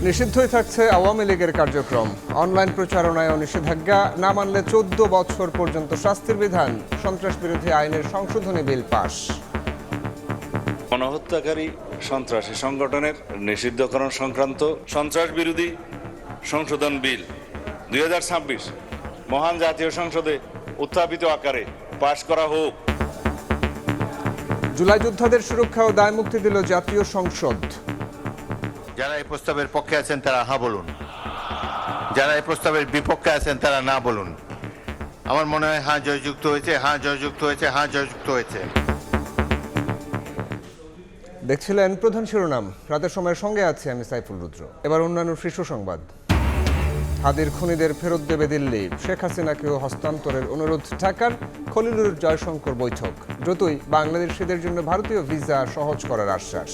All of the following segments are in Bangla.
নিষিদ্ধই থাকছে আওয়ামী লীগের কার্যক্রম। অনলাইন প্রচারণায় নিষেধাজ্ঞা, না মানলে 14 বছর পর্যন্ত শাস্তির বিধান। সন্ত্রাস বিরোধী আইনের সংশোধনী বিল পাস। গণহত্যাকারী সন্ত্রাসী সংগঠনের নিষিদ্ধকরণ সংক্রান্ত সন্ত্রাস বিরোধী সংশোধন বিল 2026 মহান জাতীয় সংসদে উত্থাপিত আকারে পাশ করা হোক। জুলাই যোদ্ধাদের সুরক্ষা ও দায় মুক্তি দিল জাতীয় সংসদ। যারা এই প্রস্তাবের পক্ষে আছেন তারা হ্যাঁ বলুন, যারা এই প্রস্তাবের বিপক্ষে আছেন তারা না বলুন। আমার মনে হয় হ্যাঁ জয়যুক্ত হয়েছে, হ্যাঁ জয়যুক্ত হয়েছে, হ্যাঁ জয়যুক্ত হয়েছে। দেখছিলেন প্রধান শিরোনাম। রাতের সময়ের সঙ্গে আছে আমি সাইফুল রুদ্র। এবার অন্যান্য শীর্ষ সংবাদ। হাদির খুনিদের ফেরত দেবে দিল্লি। শেখ হাসিনাকেও হস্তান্তরের অনুরোধ ঢাকার। খলিলুর জয়শঙ্কর বৈঠক। দ্রুতই বাংলাদেশিদের জন্য ভারতীয় ভিসা সহজ করার আশ্বাস।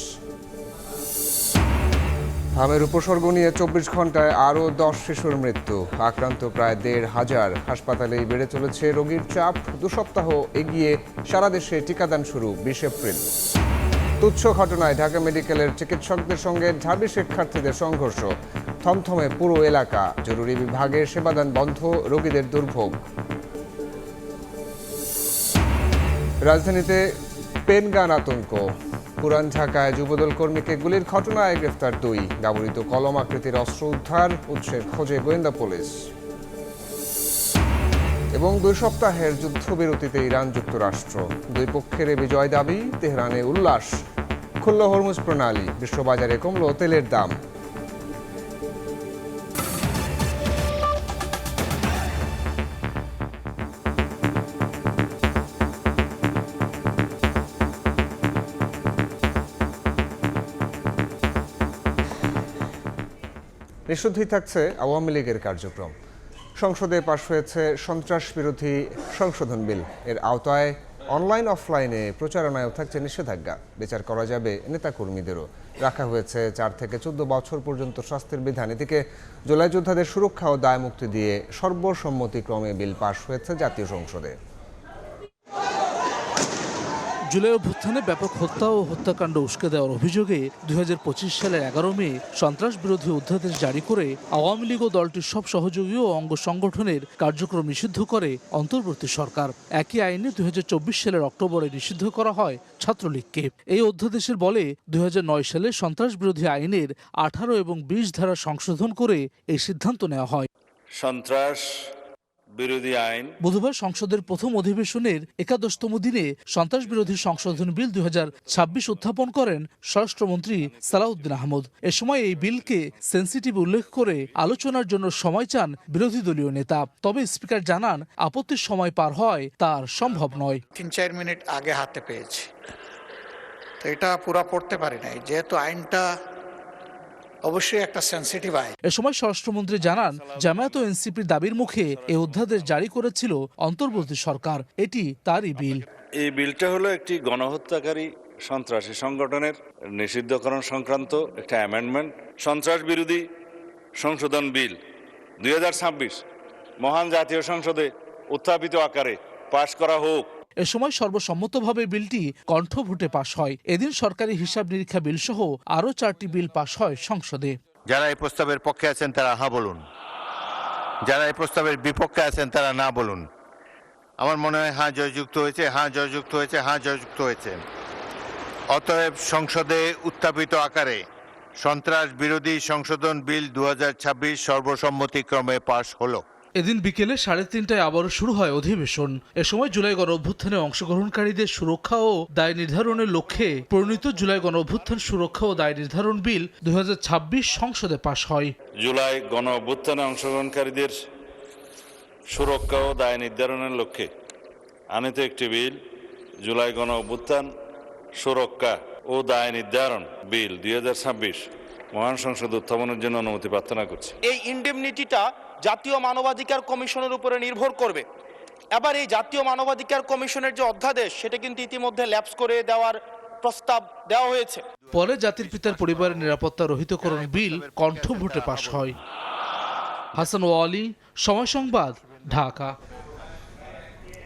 হামের উপসর্গ নিয়ে 24 ঘন্টায় আরও 10 শিশুর মৃত্যু। আক্রান্ত প্রায় 1,500। হাসপাতালেই বেড়ে চলেছে রোগীর চাপ। 2 সপ্তাহ এগিয়ে সারা দেশে টিকাদান শুরু 20 এপ্রিল। তুচ্ছ ঘটনায় ঢাকা মেডিকেলের চিকিৎসকদের সঙ্গে ঢাবি শিক্ষার্থীদের সংঘর্ষ। থমথমে পুরো এলাকা। জরুরি বিভাগে সেবাদান বন্ধ, রোগীদের দুর্ভোগ। রাজধানীতে পেনগান আতঙ্ক। পুরান ঢাকায় যুবদল কর্মীকে গুলির ঘটনায় গ্রেফতার 2। ব্যবহৃত কলম আকৃতির অস্ত্র উদ্ধার। উৎসের খোঁজে গোয়েন্দা পুলিশ। এবং 2 সপ্তাহের যুদ্ধবিরতিতে ইরান যুক্তরাষ্ট্র। 2 পক্ষের বিজয় দাবি, তেহরানে উল্লাস। খুলল হরমুজ প্রণালী। বিশ্ববাজারে কমল তেলের দাম। নিষিদ্ধই থাকছে আওয়ামী লীগের কার্যক্রম। সংসদে পাশ হয়েছে সন্ত্রাস বিরোধী সংশোধন বিল। এর আওতায় অনলাইন অফলাইনে প্রচারণায়ও থাকছে নিষেধাজ্ঞা। বিচার করা যাবে নেতাকর্মীদেরও। রাখা হয়েছে 4 থেকে 14 বছর পর্যন্ত শাস্তির বিধান। এদিকে জুলাই যোদ্ধাদের সুরক্ষা ও দায় মুক্তি দিয়ে সর্বসম্মতিক্রমে বিল পাশ হয়েছে জাতীয় সংসদে। জুলাই অভ্যুত্থানে ব্যাপক হত্যা ও হত্যাকাণ্ড উস্কে দেওয়ার অভিযোগে 2025 সালের 11 মে সন্ত্রাস বিরোধী অধ্যাদেশ জারি করে আওয়ামী লীগ ও দলটির সব সহযোগী ও অঙ্গ সংগঠনের কার্যক্রম নিষিদ্ধ করে অন্তর্বর্তী সরকার। একই আইনে 2024 সালের অক্টোবরে নিষিদ্ধ করা হয় ছাত্রলীগকে। এই অধ্যাদেশের বলে 2009 সালে সন্ত্রাস বিরোধী আইনের 18 এবং 20 ধারা সংশোধন করে এই সিদ্ধান্ত নেওয়া হয়। সন্ত্রাস বিরোধী আইন বুধবার সংসদের প্রথম অধিবেশনের 81তম দিনে সন্ত্রাস বিরোধী সংশোধন বিল 2026 উত্থাপন করেন স্বরাষ্ট্রমন্ত্রী সালাউদ্দিন আহমদ। এ সময় এই বিলকে সেন্সিটিভ উল্লেখ করে আলোচনার জন্য সময় চান বিরোধী দলীয় নেতা। তবে স্পিকার জানান, আপত্তির সময় পার হয় তার সম্ভব নয়। 3-4 মিনিট আগে হাতে পেয়েছি, তো এটা পুরো পড়তে পারি নাই, যেহেতু আইনটা অবশ্যই একটা সেন্সিটিভ আইন। এ সময় স্বরাষ্ট্রমন্ত্রী জানান, জামায়াত ও এনসিপির দাবির মুখে এই অধ্যাদেশ জারি করেছিল অন্তর্বর্তী সরকার। এটি তারই বিল। এই বিলটা হলো একটি গণহত্যাকারী সন্ত্রাসী সংগঠনের নিষিদ্ধকরণ সংক্রান্ত একটা অ্যামেন্ডমেন্ট। সন্ত্রাস বিরোধী সংশোধন বিল 2026 মহান জাতীয় সংসদে উত্থাপিত আকারে পাশ করা হোক। এ সময় সর্বসম্মতভাবে বিলটি কণ্ঠভোটে পাশ হয়। এদিন সরকারি হিসাব নিরীক্ষা বিল সহ আরও 4টি বিল পাশ হয় সংসদে। যারা এই প্রস্তাবের পক্ষে আছেন তারা হ্যাঁ বলুন, যারা এই প্রস্তাবের বিপক্ষে আছেন তারা না বলুন। আমার মনে হয় হ্যাঁ জয়যুক্ত হয়েছে, হ্যাঁ জয়যুক্ত হয়েছে, হ্যাঁ জয়যুক্ত হয়েছে। অতএব সংসদে উত্থাপিত আকারে সন্ত্রাস বিরোধী সংশোধন বিল 2026 সর্বসম্মতিক্রমে পাশ হলো। এদিন বিকেলে 3:30টায় আবারও শুরু হয় অধিবেশন। এ সময় জুলাই গণ অভ্যুত্থানে অংশগ্রহণকারীদের সুরক্ষা ও দায় নির্ধারণের লক্ষ্যে প্রণীত জুলাই গণ অভ্যুত্থান সুরক্ষা ও দায় নির্ধারণ বিল 2026 সংসদে পাশ হয়। জুলাই গণ অভ্যুত্থানে অংশগ্রহণকারীদের সুরক্ষা ও দায় নির্ধারণের লক্ষ্যে আনিত একটি বিল জুলাই গণ অভ্যুত্থান সুরক্ষা ও দায় নির্ধারণ বিল 2026 মহান সংসদ উত্থাপনের জন্য অনুমতি প্রার্থনা করছি। এই ইনডেমনিটিটা জাতীয় মানবাধিকার কমিশনের উপরে নির্ভর করবে। এবার এই জাতীয় মানবাধিকার কমিশনের যে অধ্যাদেশ, সেটা কিন্তু ইতিমধ্যে ল্যাপস করে দেওয়ার প্রস্তাব দেওয়া হয়েছে। পরে জাতির পিতার পরিবারের নিরাপত্তা রহিতকরণ বিল কণ্ঠভোটে পাশ হয়। হাসান ওয়ালি, সময় সংবাদ, ঢাকা।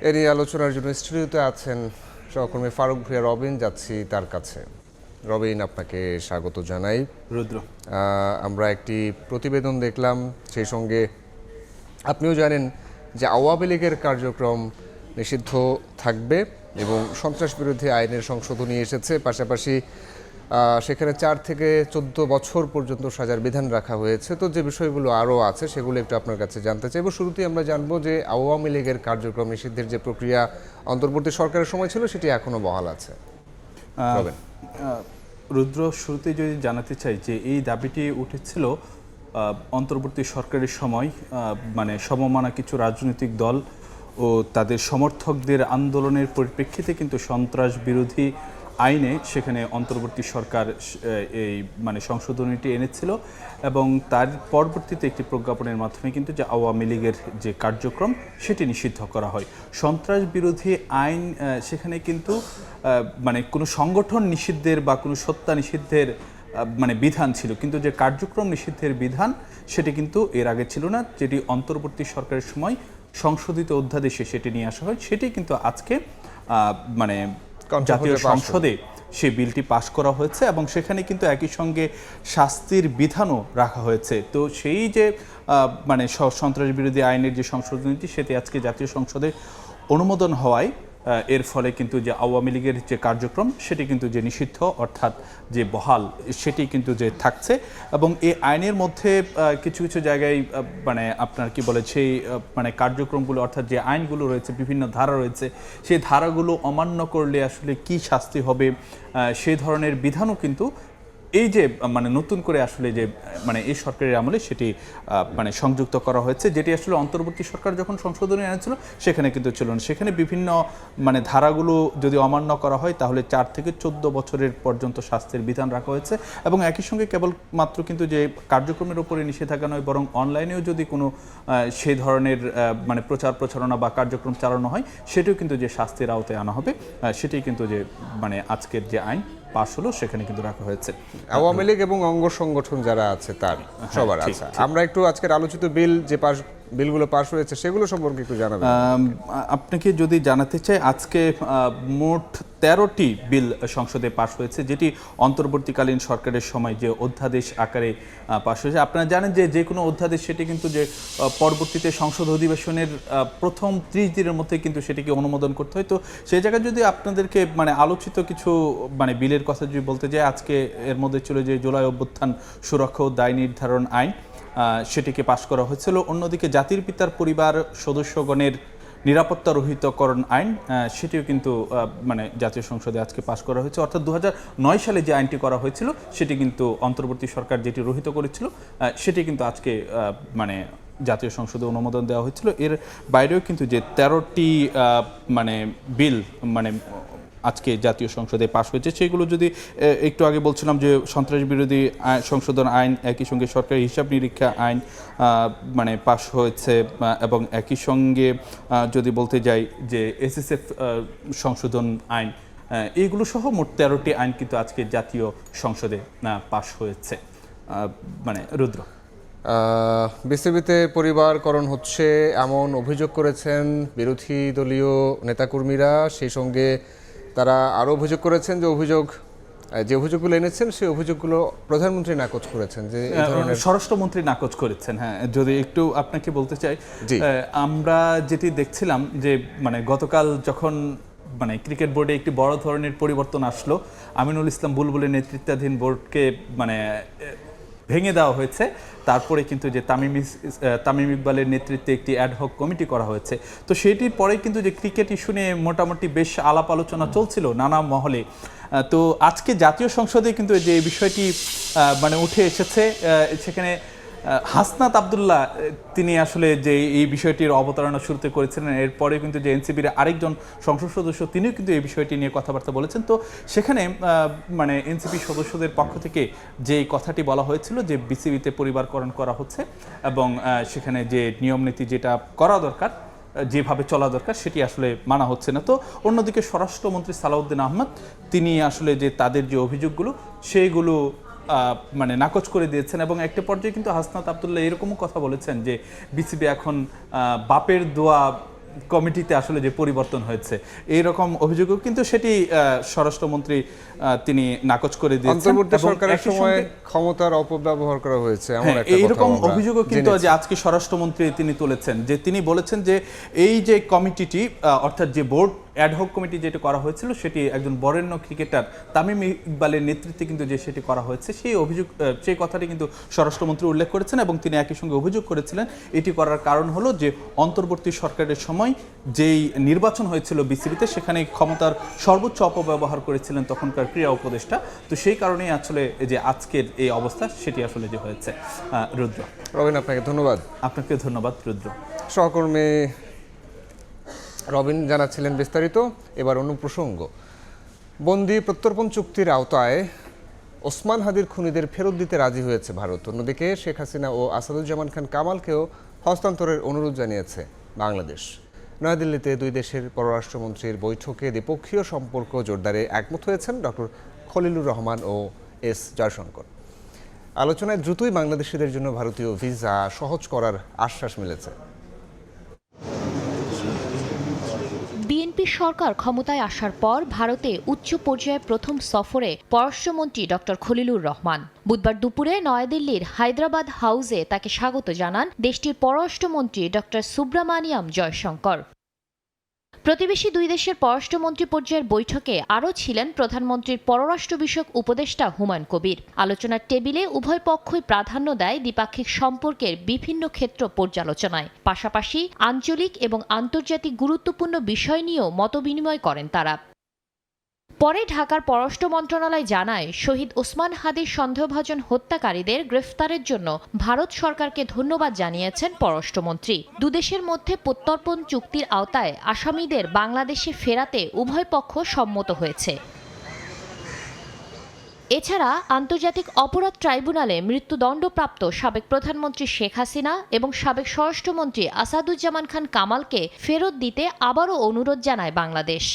এরই আলোচনার জন্য স্টুডিওতে আছেন সহকর্মী ফারুক ভূঁইয়া রবিন। যাচ্ছি তার কাছে। রবিন, আপনাকে স্বাগত জানাই। রুদ্র, আমরা একটি প্রতিবেদন দেখলাম, সেই সঙ্গে আপনিও জানেন যে আওয়ামী লীগের কার্যক্রম নিষিদ্ধ থাকবে এবং সন্ত্রাস বিরোধী আইনের সংশোধনী এসেছে, পাশাপাশি সেখানে 4 থেকে 14 বছর পর্যন্ত সাজার বিধান রাখা হয়েছে। তো যে বিষয়গুলো আরও আছে সেগুলো একটু আপনার কাছে জানতে চাইব। শুরুতেই আমরা জানবো যে আওয়ামী লীগের কার্যক্রম নিষিদ্ধের যে প্রক্রিয়া অন্তর্বর্তী সরকারের সময় ছিল সেটি এখনও বহাল আছে। রবিন। রুদ্র, শুরুতে যদি জানাতে চাই যে এই দাবিটি উঠেছিল অন্তর্বর্তী সরকারের সময়, মানে সমমানা কিছু রাজনৈতিক দল ও তাদের সমর্থকদের আন্দোলনের পরিপ্রেক্ষিতে কিন্তু সন্ত্রাস বিরোধী আইনে সেখানে অন্তর্বর্তী সরকার এই মানে সংশোধনীটি এনেছিল এবং তার পরবর্তীতে একটি প্রজ্ঞাপনের মাধ্যমে কিন্তু যে আওয়ামী লীগের যে কার্যক্রম সেটি নিষিদ্ধ করা হয়। সন্ত্রাস বিরোধী আইন সেখানে কিন্তু মানে কোনো সংগঠন নিষিদ্ধের বা কোনো সত্তা নিষিদ্ধের মানে বিধান ছিল, কিন্তু যে কার্যক্রম নিষিদ্ধের বিধান সেটি কিন্তু এর আগে ছিল না, যেটি অন্তর্বর্তী সরকারের সময় সংশোধিত অধ্যাদেশে সেটি নিয়ে আসা হয়। সেটি কিন্তু আজকে মানে জাতীয় সংসদে সেই বিলটি পাশ করা হয়েছে এবং সেখানে কিন্তু একই সঙ্গে শাস্তির বিধানও রাখা হয়েছে। তো সেই যে মানে সন্ত্রাস বিরোধী আইনের যে সংশোধনীটি সেটি আজকে জাতীয় সংসদে অনুমোদন হওয়ায় এর ফলে কিন্তু যে আওয়ামী লীগের যে কার্যক্রম সেটি কিন্তু যে নিষিদ্ধ অর্থাৎ যে বহাল সেটি কিন্তু যে থাকছে এবং এই আইনের মধ্যে কিছু কিছু জায়গায় মানে আপনার কি বলে সেই মানে কার্যক্রমগুলো অর্থাৎ যে আইনগুলো রয়েছে, বিভিন্ন ধারা রয়েছে, সেই ধারাগুলো অমান্য করলে আসলে কি শাস্তি হবে সেই ধরনের বিধানও কিন্তু এই যে মানে নতুন করে আসলে যে মানে এই সরকারের আমলে সেটি মানে সংযুক্ত করা হয়েছে, যেটি আসলে অন্তর্বর্তী সরকার যখন সংশোধনী এনেছিল সেখানে কিন্তু ছিল না। সেখানে বিভিন্ন মানে ধারাগুলো যদি অমান্য করা হয় তাহলে 4 থেকে 14 বছরের পর্যন্ত শাস্তির বিধান রাখা হয়েছে এবং একই সঙ্গে কেবলমাত্র কিন্তু যে কার্যক্রমের উপরে নিষেধাজ্ঞা নয়, বরং অনলাইনেও যদি কোনো সেই ধরনের মানে প্রচারণা বা কার্যক্রম চালানো হয় সেটিও কিন্তু যে শাস্তির আওতায় আনা হবে, সেটি কিন্তু যে মানে আজকের যে আইন পাশ হলো সেখানে কিন্তু রাখা হয়েছে। আওয়ামী লীগ এবং অঙ্গ সংগঠন যারা আছে তার সবার আছে। আমরা একটু আজকের আলোচিত বিল যে বিলগুলো পাশ হয়েছে সেগুলো সম্পর্কে একটু জানাবেন। আপনাকে যদি জানাতে চাই, আজকে মোট 13টি বিল সংসদে পাশ হয়েছে, যেটি অন্তর্বর্তীকালীন সরকারের সময় যে অধ্যাদেশ আকারে পাশ হয়েছে। আপনারা জানেন যে যে কোনো অধ্যাদেশ সেটি কিন্তু যে পরবর্তীতে সংসদ অধিবেশনের প্রথম 30 দিনের মধ্যে কিন্তু সেটিকে অনুমোদন করতে হয়। তো সেই জায়গায় যদি আপনাদেরকে মানে আলোচিত কিছু মানে বিলের কথা যদি বলতে যাই, আজকে এর মধ্যে ছিল যে জুলাই অভ্যুত্থান সুরক্ষা ও দায় নির্ধারণ আইন, সেটিকে পাশ করা হয়েছিল। অন্যদিকে জাতির পিতার পরিবার সদস্যগণের নিরাপত্তা রহিতকরণ আইন, সেটিও কিন্তু মানে জাতীয় সংসদে আজকে পাশ করা হয়েছে। অর্থাৎ 2009 সালে যে আইনটি করা হয়েছিল সেটি কিন্তু অন্তর্বর্তী সরকার যেটি রহিত করেছিল সেটি কিন্তু আজকে মানে জাতীয় সংসদে অনুমোদন দেওয়া হয়েছিল। এর বাইরেও কিন্তু যে 13টি মানে বিল মানে আজকে জাতীয় সংসদে পাশ হয়েছে সেগুলো যদি একটু আগে বলছিলাম যে সন্ত্রাস বিরোধী সংশোধন আইন, একই সঙ্গে সরকারি হিসাব নিরীক্ষা আইন মানে পাশ হয়েছে এবং একই সঙ্গে যদি বলতে যাই যে এসএসএফ সংশোধন আইন, এইগুলো সহ মোট 13টি আইন কিন্তু আজকে জাতীয় সংসদে পাশ হয়েছে। মানে রুদ্র, বিসিবিতে পরিবারকরণ হচ্ছে এমন অভিযোগ করেছেন বিরোধী দলীয় নেতাকর্মীরা। সেই সঙ্গে তারা আরও অভিযোগ করেছেন যে অভিযোগগুলো এনেছেন সেই অভিযোগগুলো প্রধানমন্ত্রী নাকচ করেছেন, যে এই ধরনের স্বরাষ্ট্রমন্ত্রী নাকচ করেছেন। হ্যাঁ, যদি একটু আপনাকে বলতে চাই, আমরা যেটি দেখছিলাম যে মানে গতকাল যখন মানে ক্রিকেট বোর্ডে একটি বড় ধরনের পরিবর্তন আসলো, আমিনুল ইসলাম বুলবুলের নেতৃত্বাধীন বোর্ডকে মানে ভেঙে দেওয়া হয়েছে, তারপরে কিন্তু যে তামিম ইকবালের নেতৃত্বে একটি অ্যাডহক কমিটি করা হয়েছে। তো সেটির পরে কিন্তু যে ক্রিকেট ইস্যু নিয়ে মোটামুটি বেশ আলাপ আলোচনা চলছিল নানা মহলে। তো আজকে জাতীয় সংসদে কিন্তু যে বিষয়টি মানে উঠে এসেছে, সেখানে হাসনাত আবদুল্লাহ তিনি আসলে যে এই বিষয়টির অবতারণা শুরুতে করেছিলেন, এরপরে কিন্তু যে এনসিপির আরেকজন সংসদ সদস্য তিনিও কিন্তু এই বিষয়টি নিয়ে কথাবার্তা বলেছেন। তো সেখানে মানে এনসিপি সদস্যদের পক্ষ থেকে যে কথাটি বলা হয়েছিল যে বিসিবিতে পরিবারকরণ করা হচ্ছে এবং সেখানে যে নিয়ম নীতি যেটা করা দরকার, যেভাবে চলা দরকার সেটি আসলে মানা হচ্ছে না। তো অন্যদিকে স্বরাষ্ট্রমন্ত্রী সালাউদ্দিন আহমেদ তিনি আসলে যে তাদের যে অভিযোগগুলো সেইগুলো মানে নাকচ করে দিয়েছেন এবং একটা পর্যায়ে কিন্তু হাসনাত আবদুল্লাহ এরকমও কথা বলেছেন যে বিসিবি এখন বাপের দোয়া কমিটিতে আসলে যে পরিবর্তন হয়েছে এইরকম অভিযোগও কিন্তু সেটি স্বরাষ্ট্রমন্ত্রী তিনি নাকচ করে দিয়েছেন। অন্তর্বর্তী এবং সরকারের একই সময় সঙ্গে ক্ষমতার অপব্যবহার করা হয়েছে এমন হ্যাঁ, একটা কথা এইরকম আমরা অভিযোগও কিন্তু জেনেছি। যে আজকে স্বরাষ্ট্রমন্ত্রী তিনি তুলেছেন, যে তিনি বলেছেন যে এই যে কমিটিটি অর্থাৎ যে বোর্ড অ্যাডহক কমিটি যেটা করা হয়েছিল সেটি একজন বরেণ্য ক্রিকেটার তামিম ইকবালের নেতৃত্বে কিন্তু যে সেটি করা হয়েছে সেই অভিযোগ সেই কথাটি কিন্তু স্বরাষ্ট্রমন্ত্রী উল্লেখ করেছেন এবং তিনি একই সঙ্গে অভিযোগ করেছিলেন এটি করার কারণ হলো যে অন্তর্বর্তী সরকারের সময় যেই নির্বাচন হয়েছিল বিসিবিতে সেখানে ক্ষমতার সর্বোচ্চ অপব্যবহার করেছিলেন তখনকার ক্রীড়া উপদেষ্টা। তো সেই কারণেই আসলে যে আজকের এই অবস্থা সেটি আসলে যে হয়েছে। রুদ্র, রবিন আপনাকে ধন্যবাদ। আপনাকে ধন্যবাদ রুদ্র। সহকর্মী রবিন জানাচ্ছিলেন বিস্তারিত। এবার অন্য প্রসঙ্গ, বন্দি প্রত্যর্পণ চুক্তির আওতায় ওসমান হাদির খুনিদের ফেরত দিতে রাজি হয়েছে ভারত। অন্যদিকে শেখ হাসিনা ও আসাদুজ্জামান খান কামালকেও হস্তান্তরের অনুরোধ জানিয়েছে বাংলাদেশ। নয়াদিল্লিতে দুই দেশের পররাষ্ট্রমন্ত্রীর বৈঠকে দ্বিপক্ষীয় সম্পর্ক জোরদারে একমত হয়েছেন ডক্টর খলিলুর রহমান ও এস জয়শঙ্কর। আলোচনায় দ্রুতই বাংলাদেশিদের জন্য ভারতীয় ভিসা সহজ করার আশ্বাস মিলেছে। বিএনপি সরকার ক্ষমতায় আসার পর ভারতে উচ্চ পর্যায়ে প্রথম সফরে পররাষ্ট্রমন্ত্রী ডক্টর খলিলুর রহমান। বুধবার দুপুরে নয়াদিল্লির হায়দ্রাবাদ হাউসে তাকে স্বাগত জানান দেশটির পররাষ্ট্রমন্ত্রী ডক্টর সুব্রামানিয়াম জয়শঙ্কর। প্রতিবেশী দুই দেশের পররাষ্ট্রমন্ত্রী পর্যায়ের বৈঠকে আরও ছিলেন প্রধানমন্ত্রীর পররাষ্ট্র বিষয়ক উপদেষ্টা হুমায়ুন কবির। আলোচনার টেবিলে উভয় পক্ষই প্রাধান্য দেয় দ্বিপাক্ষিক সম্পর্কের বিভিন্ন ক্ষেত্র পর্যালোচনায়, পাশাপাশি আঞ্চলিক এবং আন্তর্জাতিক গুরুত্বপূর্ণ বিষয় নিয়েও মতবিনিময় করেন তারা। পরে ঢাকার পররাষ্ট্র মন্ত্রণালয় জানায় শহীদ ওসমান হাদির সন্দেহভাজন হত্যাকারীদের গ্রেফতারের জন্য ভারত সরকারকে ধন্যবাদ জানিয়েছেন পররাষ্ট্রমন্ত্রী। দুদেশের মধ্যে প্রত্যর্পণ চুক্তির আওতায় আসামিদের বাংলাদেশে ফেরাতে উভয় পক্ষ সম্মত হয়েছে। এছাড়া আন্তর্জাতিক অপরাধ ট্রাইব্যুনালে মৃত্যুদণ্ডপ্রাপ্ত সাবেক প্রধানমন্ত্রী শেখ হাসিনা এবং সাবেক স্বরাষ্ট্রমন্ত্রী আসাদুজ্জামান খান কামালকে ফেরত দিতে আবারও অনুরোধ জানায় বাংলাদেশ।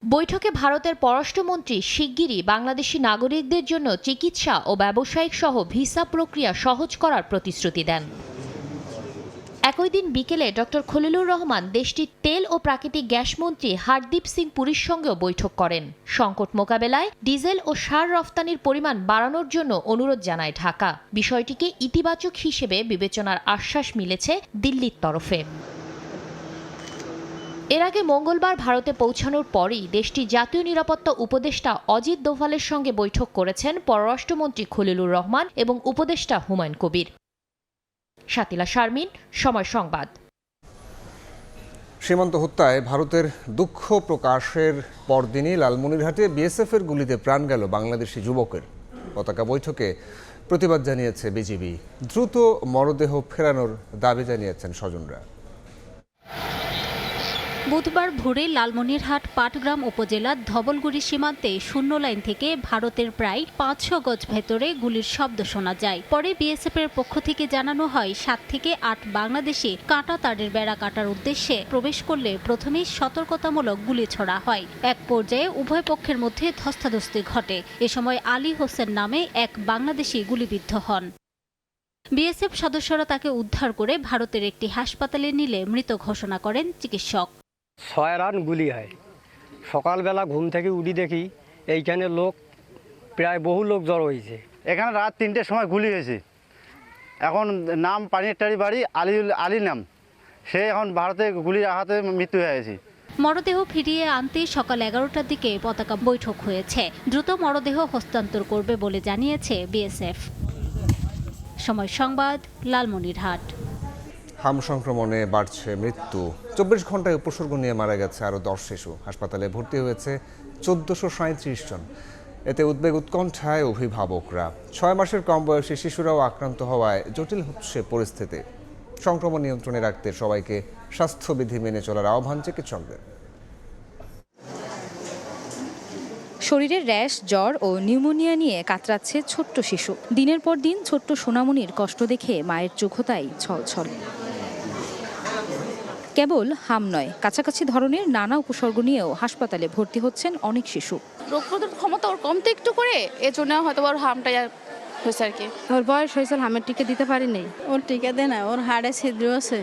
বৈঠকে ভারতের পররাষ্ট্রমন্ত্রী শিগগিরই বাংলাদেশি নাগরিকদের জন্য চিকিৎসা ও ব্যবসায়িক সহ ভিসা প্রক্রিয়া সহজ করার প্রতিশ্রুতি দেন। একই দিন বিকেলে ডক্টর খলিলুর রহমান দেশটির তেল ও প্রাকৃতিক গ্যাস মন্ত্রী হরদীপ সিং পুরীর সঙ্গেও বৈঠক করেন। সংকট মোকাবেলায় ডিজেল ও সার রফতানির পরিমাণ বাড়ানোর জন্য অনুরোধ জানায় ঢাকা। বিষয়টিকে ইতিবাচক হিসেবে বিবেচনার আশ্বাস মিলেছে দিল্লির তরফে। এর আগে মঙ্গলবার ভারতে পৌঁছানোর পরই দেশটির জাতীয় নিরাপত্তা উপদেষ্টা অজিত দোভালের সঙ্গে বৈঠক করেছেন পররাষ্ট্রমন্ত্রী খলিলুর রহমান এবং উপদেষ্টা হুমায়ুন কবির। শাতিলা শারমিন, সময় সংবাদ। সীমান্ত হত্যায় ভারতের দুঃখ প্রকাশের পরদিনই লালমনিরহাটে বিএসএফের গুলিতে প্রাণ গেল বাংলাদেশি যুবকের। পতাকা বৈঠকে প্রতিবাদ জানিয়েছে বিজিবি। দ্রুত মরদেহ ফেরানোর দাবি জানিয়েছেন স্বজনরা। বুধবার ভোরে লালমনিরহাট পাটগ্রাম উপজেলার ধবলগুড়ি সীমান্তে শূন্য লাইন থেকে ভারতের প্রায় ৫০০ গজ ভেতরে গুলির শব্দ শোনা যায়। পরে বিএসএফের পক্ষ থেকে জানানো হয় ৭ থেকে ৮ বাংলাদেশি কাঁটা তারের বেড়া কাটার উদ্দেশ্যে প্রবেশ করলে প্রথমেই সতর্কতামূলক গুলি ছোড়া হয়। এক পর্যায়ে উভয় পক্ষের মধ্যে ধস্তাধস্তি ঘটে। এ সময় আলী হোসেন নামে এক বাংলাদেশি গুলিবিদ্ধ হন। বিএসএফ সদস্যরা তাকে উদ্ধার করে ভারতের একটি হাসপাতালে নিলে মৃত ঘোষণা করেন চিকিৎসক। ৬ রান গুলি হয়। সকালবেলা ঘুম থেকে উঠি দেখি এইখানে লোক প্রায় বহু লোক জড়ো হয়েছে। এখানে রাত ৩টের সময় গুলি হয়েছে। এখন নাম পানিরটারি বাড়ি আলী নাম, সে এখন ভারতে গুলির আঘাতে মৃত্যু হয়েছে। মরদেহ ফিরিয়ে আনতে সকাল ১১টার দিকে পতাকা বৈঠক হয়েছে। দ্রুত মরদেহ হস্তান্তর করবে বলে জানিয়েছে বিএসএফ। সময় সংবাদ, লালমনিরহাট। হাম সংক্রমণে বাড়ছে মৃত্যু। ২৪ ঘন্টায় উপসর্গ নিয়ে মারা গেছে আরও ১০ শিশু। হাসপাতালে ভর্তি হয়েছে ১৪৩৭ জন। এতে উদ্বেগ উৎকণ্ঠায় অভিভাবকরা। ৬ মাসের কম বয়সী শিশুরাও আক্রান্ত হওয়ায় জটিল হচ্ছে পরিস্থিতি। সংক্রমণ নিয়ন্ত্রণে রাখতে সবাইকে স্বাস্থ্যবিধি মেনে চলার আহ্বান চিকিৎসকদের। শরীরে র্যাশ, জ্বর ও নিউমোনিয়া নিয়ে কাতরাচ্ছে ছোট্ট শিশু। দিনের পর দিন ছোট্ট সোনামণির কষ্ট দেখে মায়ের চোখতাই ছলছল। কেবল হাম নয়, কাছাকাছি ধরনের নানা উপসর্গ নিয়েও হাসপাতালে ভর্তি হচ্ছেন অনেক শিশু। রোগ প্রতিরোধ ক্ষমতা ওর কমতে একটু করে, এজন্য হয়তো ওর হামটা হয়েছে আর কি। ওর বয়স হয়েছে, হামের টিকা দিতে পারিনি। ওর টিকা দেয় না, ওর হাড়ে ছিদ্র আছে,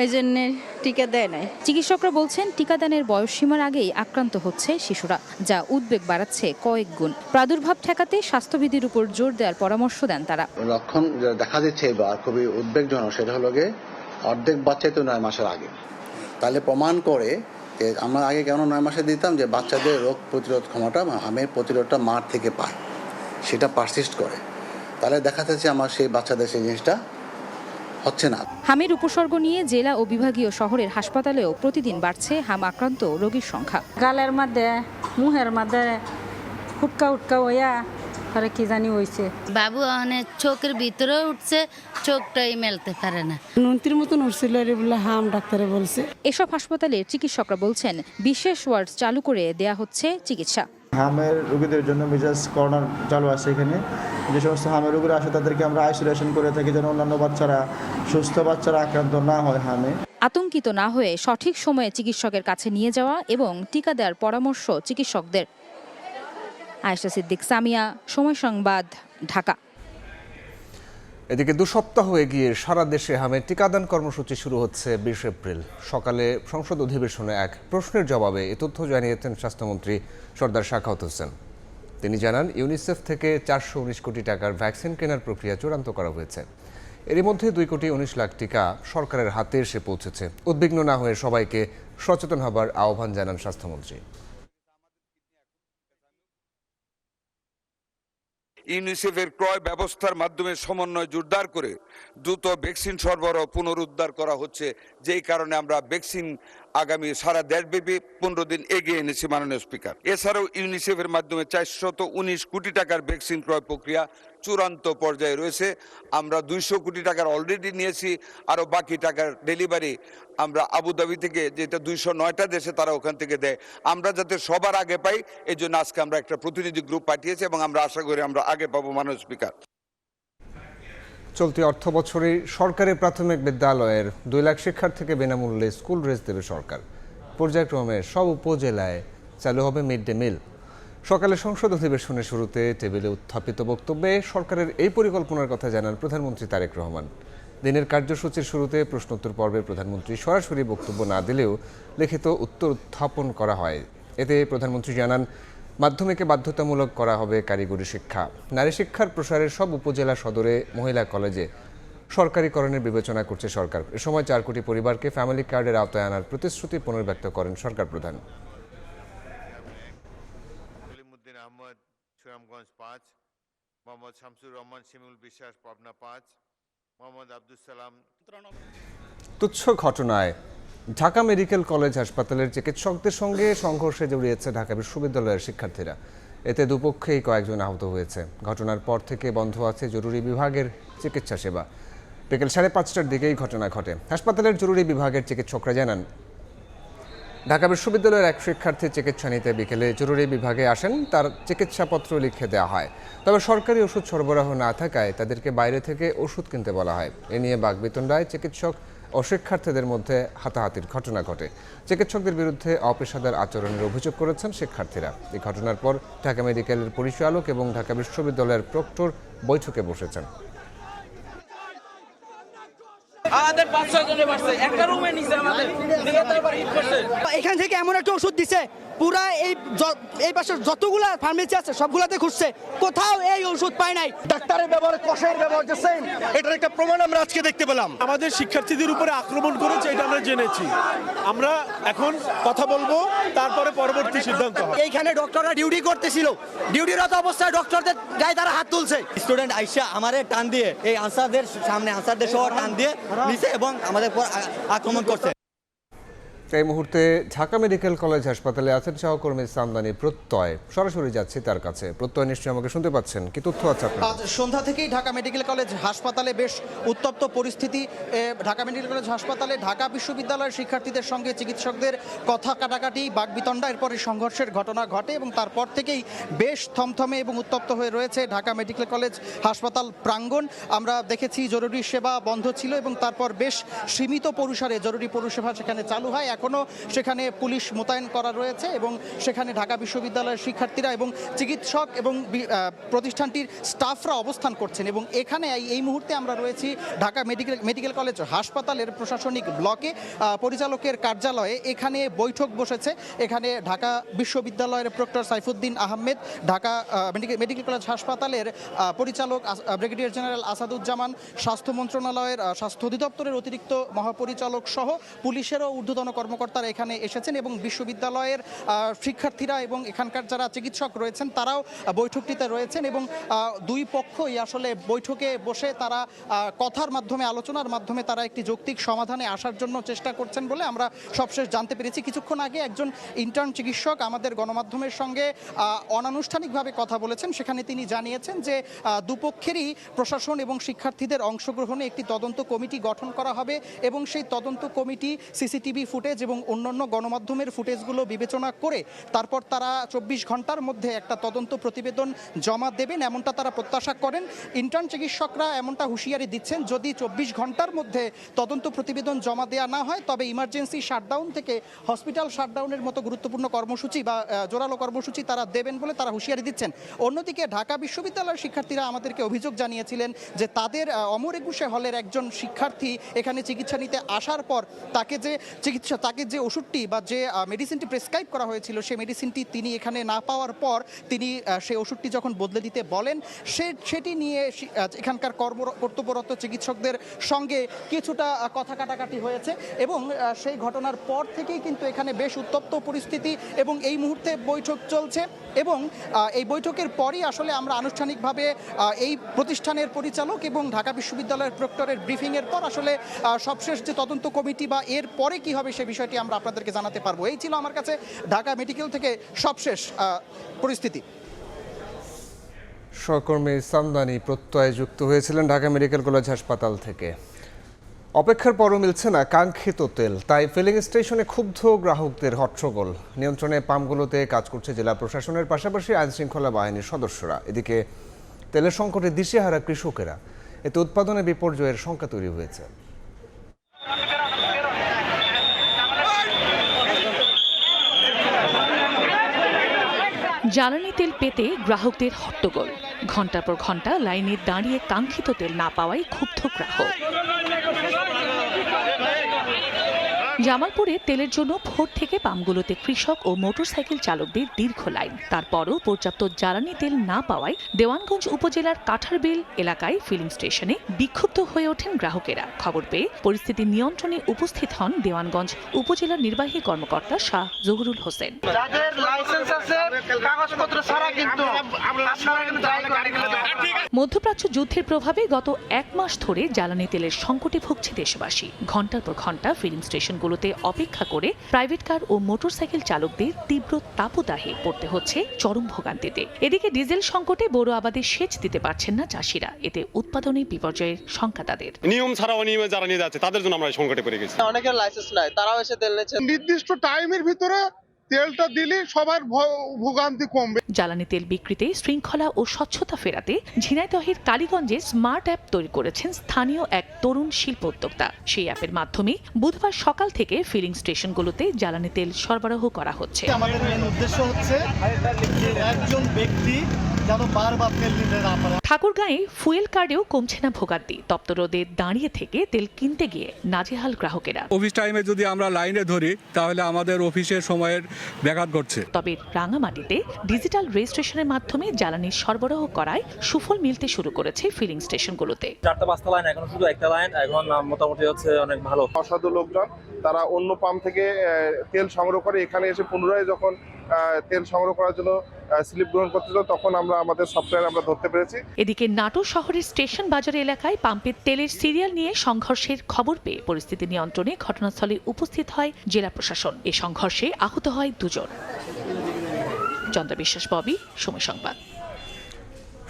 এই জন্য টিকা দেয় নাই। চিকিৎসকরা বলছেন টিকাদানের বয়সসীমার আগেই আক্রান্ত হচ্ছে শিশুরা, যা উদ্বেগ বাড়াচ্ছে কয়েক গুণ। প্রাদুর্ভাব ঠেকাতে স্বাস্থ্যবিধির উপর জোর দেওয়ার পরামর্শ দেন তারা। লক্ষণ দেখা দিচ্ছে এবার খুবই উদ্বেগজনক, সেটা হলো গিয়ে অর্ধেক বাচ্চাই তো 9 মাসের আগে। তাহলে প্রমাণ করে যে আমরা আগে কেন 9 মাসে দিতাম, যে বাচ্চাদের রোগ প্রতিরোধ ক্ষমতা আমের প্রতিরোধটা মার থেকে পায়, সেটা পারসিস্ট করে। তাহলে দেখা যাচ্ছে আমার সেই বাচ্চাদের সেই জিনিসটা হচ্ছে না। হামের উপসর্গ নিয়ে জেলা ও বিভাগীয় শহরের হাসপাতালেও প্রতিদিন বাড়ছে হাম আক্রান্ত রোগীর সংখ্যা। গালের মধ্যে মুহের মধ্যে হুটকা হুটকা হইয়া আর কি জানি হয়েছে। বাবু অনেক চোখের ভিতরে উঠছে, চোখটাই মেলতে পারে না। নন্তির মতন উঠছিল বলে হাম ডাক্তারে বলছে। এসব হাসপাতালের চিকিৎসকরা বলছেন বিশেষ ওয়ার্ড চালু করে দেয়া হচ্ছে চিকিৎসা। হামের রোগীদের জন্য মেজাজ কর্নার চালু আছে এখানে। যে সমস্ত হামের রোগীরা আসে তাদেরকে আমরা আইসোলেশন করে থাকি, যেন অন্যান্য বাচ্চারা, সুস্থ বাচ্চারা আক্রান্ত না হয় হামে। আতঙ্কিত না হয়ে সঠিক সময়ে চিকিৎসকের কাছে নিয়ে যাওয়া এবং টিকা দেওয়ার পরামর্শ চিকিৎসকদের। আয়েশা সিদ্দিক, সামিয়া, সময় সংবাদ, ঢাকা। এদিকে 2 সপ্তাহ এগিয়ে সারা দেশে হামের টিকাদান কর্মসূচি শুরু হচ্ছে 20 এপ্রিল। সকালে সংসদ অধিবেশনে এক প্রশ্নের জবাবে এ তথ্য জানিয়েছেন স্বাস্থ্যমন্ত্রী সর্দার শাখাওয়াত হোসেন। তিনি জানান, ইউনিসেফ থেকে 419 কোটি টাকার ভ্যাকসিন কেনার প্রক্রিয়া চূড়ান্ত করা হয়েছে। এরই মধ্যে 2 কোটি 19 লাখ টিকা সরকারের হাতে এসে পৌঁছেছে। উদ্বিগ্ন না হয়ে সবাইকে সচেতন হবার আহ্বান জানান স্বাস্থ্যমন্ত্রী। ইউনিসেফের ক্রয় ব্যবস্থার মাধ্যমে সমন্বয় জোরদার করে দ্রুত ভ্যাকসিন সরবরাহ পুনরুদ্ধার করা হচ্ছে, যেই কারণে আমরা ভ্যাকসিন আগামী সারা দেশব্যাপী 15 দিন এগিয়ে এনেছি মাননীয় স্পিকার। এছাড়াও ইউনিসেফের মাধ্যমে 419 কোটি টাকার ভ্যাকসিন ক্রয় প্রক্রিয়া চূড়ান্ত পর্যায়ে রয়েছে। আমরা 200 কোটি টাকার অলরেডি নিয়েছি, আরও বাকি টাকার ডেলিভারি আমরা আবুধাবি থেকে, যেটা 209টা দেশে তারা ওখান থেকে দেয়, আমরা যাতে সবার আগে পাই, এই জন্য আজকে আমরা একটা প্রতিনিধি গ্রুপ পাঠিয়েছি এবং আমরা আশা করি আমরা আগে পাবো মাননীয় স্পিকার। চলতি অর্থ বছরে সরকারি প্রাথমিক বিদ্যালয়ের 2 লাখ শিক্ষার্থীকে বিনামূল্যে স্কুল ড্রেস দেবে সরকার। পর্যায়ক্রমে সব উপজেলায় চালু হবে মিড ডে মিল। সকালে সংসদ অধিবেশনের শুরুতে টেবিলে উত্থাপিত বক্তব্যে সরকারের এই পরিকল্পনার কথা জানান প্রধানমন্ত্রী তারেক রহমান। দিনের কার্যসূচির শুরুতে প্রশ্নোত্তর পর্বে প্রধানমন্ত্রী সরাসরি বক্তব্য না দিলেও লিখিত উত্তর উত্থাপন করা হয়। এতে প্রধানমন্ত্রী জানান, মাধ্যমিকে বাধ্যতামূলক করা হবে কারিগরি শিক্ষা। নারী শিক্ষার প্রসারের সব উপজেলা সদরে মহিলা কলেজে সরকারিকরণের বিবেচনা করছে সরকার। এ সময় 4 কোটি পরিবারকে ফ্যামিলি কার্ডের আওতায় আনার প্রতিশ্রুতি পুনর্ব্যক্ত করেন সরকার প্রধান। আহমদ সুরামগঞ্জ 5, মোহাম্মদ শামসুর রহমান শিমুল বিশ্বাস পাবনা 5, মোহাম্মদ আব্দুল সালাম। তুচ্ছ ঘটনায় ঢাকা মেডিকেল কলেজ হাসপাতালের চিকিৎসকদের সঙ্গে সংঘর্ষে জড়িয়েছে ঢাকা বিশ্ববিদ্যালয়ের শিক্ষার্থীরা। এতে দুপক্ষেই কয়েকজন আহত হয়েছে। ঘটনার পর থেকে বন্ধ আছে জরুরি বিভাগের চিকিৎসা সেবা। বিকেল 5:30টার দিকেই ঘটনা ঘটে। হাসপাতালের জরুরি বিভাগের চিকিৎসকরা জানান, ঢাকা বিশ্ববিদ্যালয়ের এক শিক্ষার্থী চিকিৎসা নিতে বিকেলে জরুরি বিভাগে আসেন। তার চিকিৎসাপত্র লিখে দেওয়া হয়, তবে সরকারি ওষুধ সরবরাহ না থাকায় তাদেরকে বাইরে থেকে ওষুধ কিনতে বলা হয়। এ নিয়ে বাকবিতণ্ডায় চিকিৎসক ও শিক্ষার্থীদের মধ্যে হাতাহাতির ঘটনা ঘটে। চিকিৎসকদের বিরুদ্ধে অপেশাদার আচরণের অভিযোগ করেছেন শিক্ষার্থীরা। এই ঘটনার পর ঢাকা মেডিকেলের পরিচালক এবং ঢাকা বিশ্ববিদ্যালয়ের প্রক্টর বৈঠকে বসেছেন। আমাদের 5-6 জনে বাড়ছে, একটা রুমে নিচে আমাদের এখান থেকে এমন একটা ওষুধ দিছে, পুরা এই পাশে যতগুলা ফার্মেসি আছে সবগুলাতে খুঁজছে, কোথাও এই ওষুধ পায় নাই। ডাক্তারের ব্যবহার, কষায়ের ব্যবহার যে সেম, এটার একটা প্রমাণ আমরা আজকে দেখতে পেলাম। আমাদের শিক্ষার্থীদের উপরে আক্রমণ করেছে, এটা আমরা জেনেছি। আমরা এখন কথা বলবো, তারপরে পরবর্তী সিদ্ধান্ত হবে। এইখানে ডক্টররা ডিউটি করতেছিল, ডিউটিরত অবস্থায় ডক্টরদের গায়ে তারা হাত তুলছে। স্টুডেন্ট আইসা আমাদের টান দিয়ে, এই আনসারদের সামনে আনসারদের সহ টান দিয়ে নিছে এবং আমাদের উপর আক্রমণ করছে। এই মুহূর্তে ঢাকা মেডিকেল কলেজ হাসপাতালে আছেন সহকর্মী সামদানি প্রত্যয়। সরাসরি যাচ্ছি তার কাছে। প্রত্যয়, নিশ্চয়ই আমাকে শুনতে পাচ্ছেন, কি তথ্য আছে আপনার? আজ সন্ধ্যা থেকেই ঢাকা মেডিকেল কলেজ হাসপাতালে বেশ উত্তপ্ত পরিস্থিতি। ঢাকা মেডিকেল কলেজ হাসপাতালে ঢাকা বিশ্ববিদ্যালয়ের শিক্ষার্থীদের সঙ্গে চিকিৎসকদের কথা কাটাকাটি, বাকবিতণ্ডা, এরপরে সংঘর্ষের ঘটনা ঘটে এবং তারপর থেকেই বেশ থমথমে এবং উত্তপ্ত হয়ে রয়েছে ঢাকা মেডিকেল কলেজ হাসপাতাল প্রাঙ্গণ। আমরা দেখেছি জরুরি সেবা বন্ধ ছিল এবং তারপর বেশ সীমিত পরিসরে জরুরি পরিষেবা সেখানে চালু হয়। এখন এখনও সেখানে পুলিশ মোতায়েন করা রয়েছে এবং সেখানে ঢাকা বিশ্ববিদ্যালয়ের শিক্ষার্থীরা এবং চিকিৎসক এবং প্রতিষ্ঠানটির স্টাফরা অবস্থান করছেন। এবং এখানে এই মুহূর্তে আমরা রয়েছি ঢাকা মেডিকেল কলেজ হাসপাতালের প্রশাসনিক ব্লকে পরিচালকের কার্যালয়ে। এখানে বৈঠক বসেছে। এখানে ঢাকা বিশ্ববিদ্যালয়ের proctor Saifuddin Ahmed, Dhaka medical college হাসপাতালের পরিচালক ব্রিগেডিয়ার জেনারেল আসাদুজ্জামান, স্বাস্থ্য মন্ত্রণালয়ের স্বাস্থ্য অধিদপ্তরের অতিরিক্ত মহাপরিচালক সহ পুলিশেরও ঊর্ধ্বতন কর্মকর্তারা এখানে এসেছেন এবং বিশ্ববিদ্যালয়ের শিক্ষার্থীরা এবং এখানকার যারা চিকিৎসক রয়েছেন তারাও বৈঠকটিতে রয়েছেন। এবং দুই পক্ষই আসলে বৈঠকে বসে তারা কথার মাধ্যমে, আলোচনার মাধ্যমে তারা একটি যৌক্তিক সমাধানে আসার জন্য চেষ্টা করছেন বলে আমরা সবশেষ জানতে পেরেছি। কিছুক্ষণ আগে একজন ইন্টার্ন চিকিৎসক আমাদের গণমাধ্যমের সঙ্গে অনানুষ্ঠানিকভাবে কথা বলেছেন। সেখানে তিনি জানিয়েছেন যে দুপক্ষেরই প্রশাসন এবং শিক্ষার্থীদের অংশগ্রহণে একটি তদন্ত কমিটি গঠন করা হবে এবং সেই তদন্ত কমিটি সিসিটিভি ফুটেজ এবং অন্যান্য গণমাধ্যমের ফুটেজগুলো বিবেচনা করে তারপর তারা 24 ঘন্টার মধ্যে একটা তদন্ত প্রতিবেদন জমা দেবেন, এমনটা তারা প্রত্যাশা করেন। ইন্টার্ন চিকিৎসকরা এমনটা হুঁশিয়ারি দিচ্ছেন, যদি 24 ঘন্টার মধ্যে তদন্ত প্রতিবেদন জমা দেওয়া না হয় তবে ইমার্জেন্সি শাটডাউন থেকে হসপিটাল শাটডাউনের মতো গুরুত্বপূর্ণ কর্মসূচি বা জোরালো কর্মসূচি তারা দেবেন বলে তারা হুঁশিয়ারি দিচ্ছেন। অন্যদিকে ঢাকা বিশ্ববিদ্যালয়ের শিক্ষার্থীরা আমাদেরকে অভিযোগ জানিয়েছিলেন যে তাদের অমর একুশে হলের একজন শিক্ষার্থী এখানে চিকিৎসা নিতে আসার পর তাকে যে ওষুধটি বা যে মেডিসিনটি প্রেসক্রাইব করা হয়েছিল সেই মেডিসিনটি তিনি এখানে না পাওয়ার পর তিনি সেই ওষুধটি যখন বদলে দিতে বলেন সেটি নিয়ে এখানকার কর্তব্যরত চিকিৎসকদের সঙ্গে কিছুটা কথা কাটাকাটি হয়েছে এবং সেই ঘটনার পর থেকেই কিন্তু এখানে বেশ উত্তপ্ত পরিস্থিতি এবং এই মুহূর্তে বৈঠক চলছে। এবং এই বৈঠকের পরই আসলে আমরা আনুষ্ঠানিকভাবে এই প্রতিষ্ঠানের পরিচালক এবং ঢাকা বিশ্ববিদ্যালয়ের প্রক্টরের ব্রিফিংয়ের পর আসলে সবশেষ যে তদন্ত কমিটি বা এর পরে কি হবে সে বিষয়টি আমরা আপনাদেরকে জানাতে পারবো। এই ছিল আমার কাছে ঢাকা মেডিকেল থেকে সবশেষ পরিস্থিতি। সহকর্মী সামদানি প্রত্যয় যুক্ত হয়েছিলেন ঢাকা মেডিকেল কলেজ হাসপাতাল থেকে। অপেক্ষার পরও মিলছে না কাঙ্ক্ষিত তেল, তাই ফিলিং স্টেশনে ক্ষুব্ধ গ্রাহকদের হট্টগোল। নিয়ন্ত্রণে পাম্পগুলোতে কাজ করছে জেলা প্রশাসনের পাশাপাশি আইনশৃঙ্খলা বাহিনীর সদস্যরা। এদিকে তেলের সংকটে দিশেহারা কৃষকেরা, এতে উৎপাদনে বিপর্যয়ের শঙ্কা তৈরি হয়েছে। জ্বালানি তেল পেতে গ্রাহকদের হট্টগোল। ঘণ্টার পর ঘণ্টা লাইনে দাঁড়িয়ে কাঙ্ক্ষিত তেল না পাওয়ায় ক্ষুব্ধ গ্রাহক। জামালপুরে তেলের জন্য ভোর থেকে পাম্পগুলোতে কৃষক ও মোটরসাইকেল চালকদের দীর্ঘ লাইন। তারপরও পর্যাপ্ত জ্বালানি তেল না পাওয়ায় দেওয়ানগঞ্জ উপজেলার কাঠারবিল এলাকায় ফিলিং স্টেশনে বিক্ষুব্ধ হয়ে ওঠেন গ্রাহকেরা। খবর পেয়ে পরিস্থিতি নিয়ন্ত্রণে উপস্থিত হন দেওয়ানগঞ্জ উপজেলার নির্বাহী কর্মকর্তা শাহ জহুরুল হোসেন। মধ্যপ্রাচ্য যুদ্ধের প্রভাবে গত 1 মাস ধরে জ্বালানি তেলের সংকটে ভুগছে দেশবাসী। ঘণ্টার পর ঘণ্টা ফিলিং স্টেশনগুলোতে অপেক্ষা করে প্রাইভেট কার ও মোটরসাইকেল চালকদের তীব্র তাপদাহে পড়তে হচ্ছে চরম ভোগান্তিতে। এদিকে ডিজেল সংকটে বড় আবাদে সেচ দিতে পারছেন না চাষিরা, এতে উৎপাদনে বিপর্যয়ের শঙ্কা তাদের। নিয়ম ছাড়া অনিয়মে যারা নিয়ে যাচ্ছে তাদের জন্য আমরা সংকটে পড়ে গেছি। অনেকের লাইসেন্স নাই, তারাও এসে তেল নিচ্ছে। নির্দিষ্ট টাইমের ভিতরে তেলটা দিলে সবার ভোগান্তি কমবে। জ্বালানি তেল বিক্রিতে শৃঙ্খলা ও স্বচ্ছতা ফেরাতে ঝিনাইদহের কালীগঞ্জে স্মার্ট অ্যাপ তৈরি করেছেন স্থানীয় এক তরুণ শিল্প উদ্যোক্তা। সেই অ্যাপের মাধ্যমে বুধবার সকাল থেকে ফিলিং স্টেশনগুলোতে জ্বালানি তেল সরবরাহ করা হচ্ছে। আমাদের মেন উদ্দেশ্য হচ্ছে একজন ব্যক্তি যেন বারবার তেল নিতে না পারে। ঠাকুরগাঁয়ে ফুয়েল কার্ডেও কমছে না ভোগান্তি। তপ্ত রোদে দাঁড়িয়ে থেকে তেল কিনতে গিয়ে নাজেহাল গ্রাহকেরা। অফিস টাইমে যদি আমরা লাইনে ধরি তাহলে আমাদের অফিসের সময়ের ব্যাঘাত ঘটছে। তবে রাঙামাটিতে ডিজিটাল রেজিস্ট্রেশনের মাধ্যমে জ্বালানি সরবরাহ করায় সুফল মিলতে শুরু করেছে ফিলিং স্টেশনগুলোতে। 4-5টা লাইন, এখন শুধু একটা লাইন, এখন মোটামুটি হচ্ছে অনেক ভালো। অসাধু লোকজন তারা অন্য পাম্প থেকে তেল সংগ্রহ করে এখানে এসে পুনরায় যখন তেল সংগ্রহ করার জন্য স্লিপ গ্রহণ করতেছিল তখন আমরা আমাদের সফটওয়্যার আমরা ধরতে পেরেছি। এদিকে নাটোর শহরের স্টেশন বাজার এলাকায় পাম্পের তেলের সিরিয়াল নিয়ে সংঘর্ষের খবর পেয়ে পরিস্থিতি নিয়ন্ত্রণে ঘটনাস্থলে উপস্থিত হয় জেলা প্রশাসন। এই সংঘর্ষে আহত হয় 2 জন। চন্দ্র বিশ্বাস, ববি, সময় সংবাদ।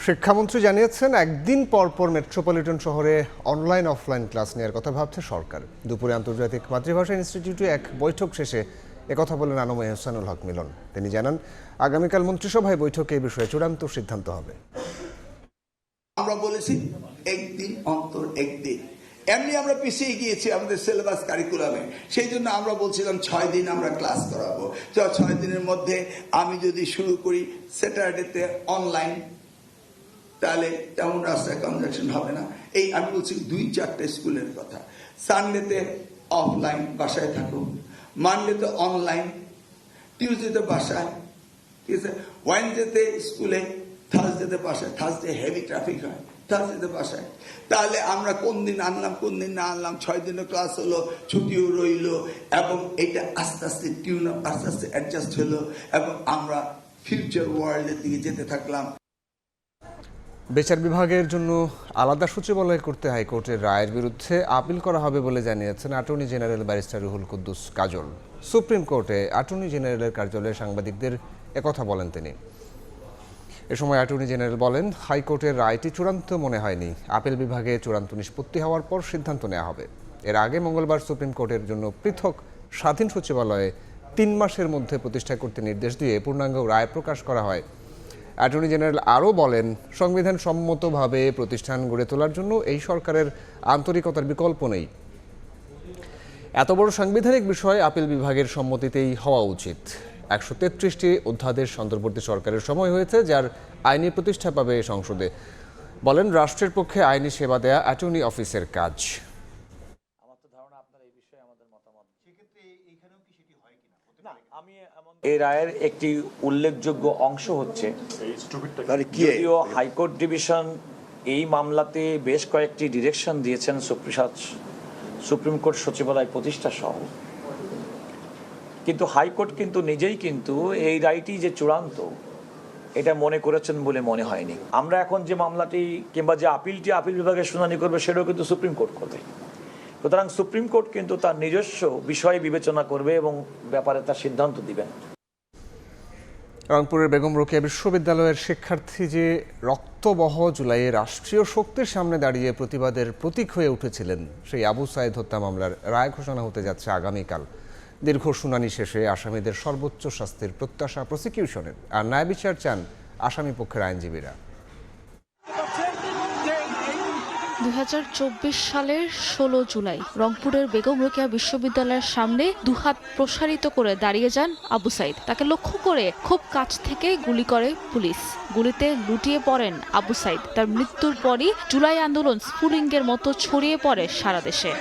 শিক্ষামন্ত্রী জানিয়েছেন একদিন পর পর মেট্রোপলিটন শহরে অনলাইন অফলাইন ক্লাস নেওয়ার কথা ভাবছে সরকার। দুপুরে আন্তর্জাতিক মাতৃভাষা ইনস্টিটিউটে এক বৈঠক শেষে একথা বলেন আনোয়ার হোসেনুল হক মিলন। তিনি জানান আগামীকাল মন্ত্রিসভায় বৈঠকে এই বিষয়ে চূড়ান্ত সিদ্ধান্ত হবে। আমরা বলেছি একদিন অন্তর একদিন, এমনি আমরা পিছিয়ে গিয়েছি আমাদের সিলেবাস কারিকুলামে, সেই জন্য আমরা বলছিলাম 6 দিন আমরা ক্লাস করাবো। 6 দিনের মধ্যে আমি যদি শুরু করি স্যাটারডেতে অনলাইন, তাহলে তেমন রাস্তায় কনজাকশন হবে না। এই আমি বলছি 2-4টে স্কুলের কথা। সানডেতে অফলাইন, বাসায় থাকো। মানডেতে অনলাইন, টিউসডেতে বাসায়, ঠিক আছে, ওয়েডনেসডেতে স্কুলে, থার্সডেতে বাসায়। থার্সডে হেভি ট্রাফিক হয়, থার্সডেতে বাসায়। তাহলে আমরা কোন দিন আনলাম কোন দিন না আনলাম, 6 দিনের ক্লাস হলো, ছুটিও রইলো, এবং এটা আস্তে আস্তে টিউন আপ, আস্তে আস্তে অ্যাডজাস্ট হলো, এবং আমরা ফিউচার ওয়ার্ল্ডের দিকে যেতে থাকলাম। বিচার বিভাগের জন্য আলাদা সচিবালয় করতে হাইকোর্টের রায়ের বিরুদ্ধে আপিল করা হবে বলে জানিয়েছেন attorney general barrister Ruhul Kuddus Kajal. Supreme কোর্টে অ্যাটর্নি জেনারেলের কার্যালয়ে সাংবাদিকদের একথা বলেন তিনি। এ সময় অ্যাটর্নি জেনারেল বলেন, হাইকোর্টের রায়টি চূড়ান্ত মনে হয়নি, আপিল বিভাগে চূড়ান্ত নিষ্পত্তি হওয়ার পর সিদ্ধান্ত নেওয়া হবে। এর আগে মঙ্গলবার সুপ্রিম কোর্টের জন্য পৃথক স্বাধীন সচিবালয়ে 3 মাসের মধ্যে প্রতিষ্ঠা করতে নির্দেশ দিয়ে পূর্ণাঙ্গ রায় প্রকাশ করা হয়। অ্যাটর্নি জেনারেল আরও বলেন, সংবিধান সম্মতভাবে প্রতিষ্ঠান গড়ে তোলার জন্য এই সরকারের আন্তরিকতার বিকল্প নেই। এত বড় সাংবিধানিক বিষয় আপিল বিভাগের সম্মতিতেই হওয়া উচিত। 133টি অধ্যাদেশ অন্তর্বর্তী সরকারের সময় হয়েছে, যার আইনি প্রতিষ্ঠা পাবে সংসদে। বলেন, রাষ্ট্রের পক্ষে আইনি সেবা দেয়া অ্যাটর্নি অফিসের কাজ। এই রায়ের একটি উল্লেখযোগ্য অংশ হচ্ছে, যদিও হাইকোর্ট ডিভিশন এই মামলাতে বেশ কয়েকটি ডিরেকশন দিয়েছেন সুপ্রিম কোর্ট সচিবালয় প্রতিষ্ঠা সহ, কিন্তু হাইকোর্ট কিন্তু নিজেই কিন্তু এই রায়টি যে চূড়ান্ত এটা মনে করেছেন বলে মনে হয়নি। আমরা এখন যে মামলাটি কিংবা যে আপিলটি আপিল বিভাগের শুনানি করবে সেটাও কিন্তু সুপ্রিম কোর্ট করবে। সুতরাং সুপ্রিম কোর্ট কিন্তু তার নিজস্ব বিষয় বিবেচনা করবে এবং ব্যাপারে তার সিদ্ধান্ত দিবেন। রংপুরের বেগম রোকেয়া বিশ্ববিদ্যালয়ের শিক্ষার্থী যে রক্তবহ জুলাইয়ে রাষ্ট্রীয় শক্তির সামনে দাঁড়িয়ে প্রতিবাদের প্রতীক হয়ে উঠেছিলেন, সেই আবু সাইদ হত্যা মামলার রায় ঘোষণা হতে যাচ্ছে আগামীকাল। দীর্ঘ শুনানি শেষে আসামিদের সর্বোচ্চ শাস্তির প্রত্যাশা প্রসিকিউশনের, আর ন্যায় বিচার চান আসামি পক্ষের আইনজীবীরা। 2024 সালের 16 জুলাই রংপুরের বেগম রোকেয়া বিশ্ববিদ্যালয়ের সামনে দুহাত প্রসারিত করে দাঁড়িয়ে যান আবু সাইদ। তাকে লক্ষ্য করে খুব কাছ থেকে গুলি করে পুলিশ। গুলিতে লুটিয়ে পড়েন আবু সাইদ। তার মৃত্যুর পরই জুলাই আন্দোলন স্ফুলিঙ্গের মতো ছড়িয়ে পড়ে সারা দেশে।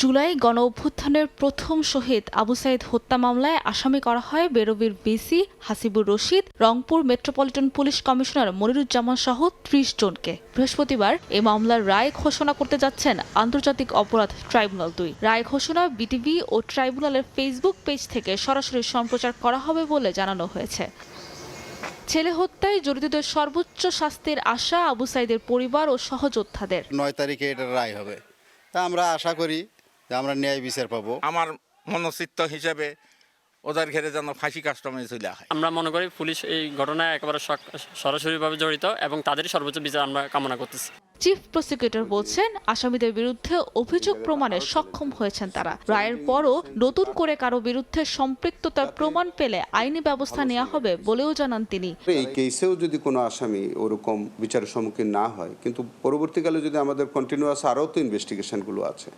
জুলাই গণ অভ্যুত্থানের প্রথম শহীদ আবু সাইদ হত্যা মামলায় আসামি করা হয় বেরোবির VC Hasibur Rashid, Rangpur metropolitan police commissioner Moniruzzaman সহ 30 জনকে। বৃহস্পতিবার এই মামলার রায় ঘোষণা করতে যাচ্ছেন আন্তর্জাতিক অপরাধ ট্রাইব্যুনাল 2। রায় ঘোষণা বিটিভি ও ট্রাইব্যুনালের ফেসবুক পেজ থেকে সরাসরি সম্প্রচার করা হবে বলে জানানো হয়েছে। ছেলে হত্যায় জড়িতদের সর্বোচ্চ শাস্তির আশা আবু সাইদের পরিবার ও সহযোদ্ধাদের। 9 তারিখে এটার রায় হবে, তা আমরা আশা করি আমরা ন্যায় বিচার পাবো। আমার মনচিত্ত হিসেবে ওদের ঘেরে যেন ফাঁসি কাস্টমে চলে হয়। আমরা মনে করি পুলিশ এই ঘটনায় একেবারে সরাসরিভাবে জড়িত এবং তাদেরই সর্বোচ্চ বিচার আমরা কামনা করতেছি। চিফ প্রসিকিউটর বলছেন, আসামিদের বিরুদ্ধে অভিযোগ প্রমাণে সক্ষম হয়েছেন তারা। রায়ের পরও নতুন করে কারো বিরুদ্ধে সম্পৃক্ততার প্রমাণ পেলে আইনি ব্যবস্থা নেওয়া হবে বলেও জানান তিনি। এই কেসেও যদি কোনো আসামি ওরকম বিচারের সম্মুখীন না হয়, কিন্তু পরবর্তীকালে যদি আমাদের কন্টিনিউয়াস আরও তো ইনভেস্টিগেশনগুলো আছে,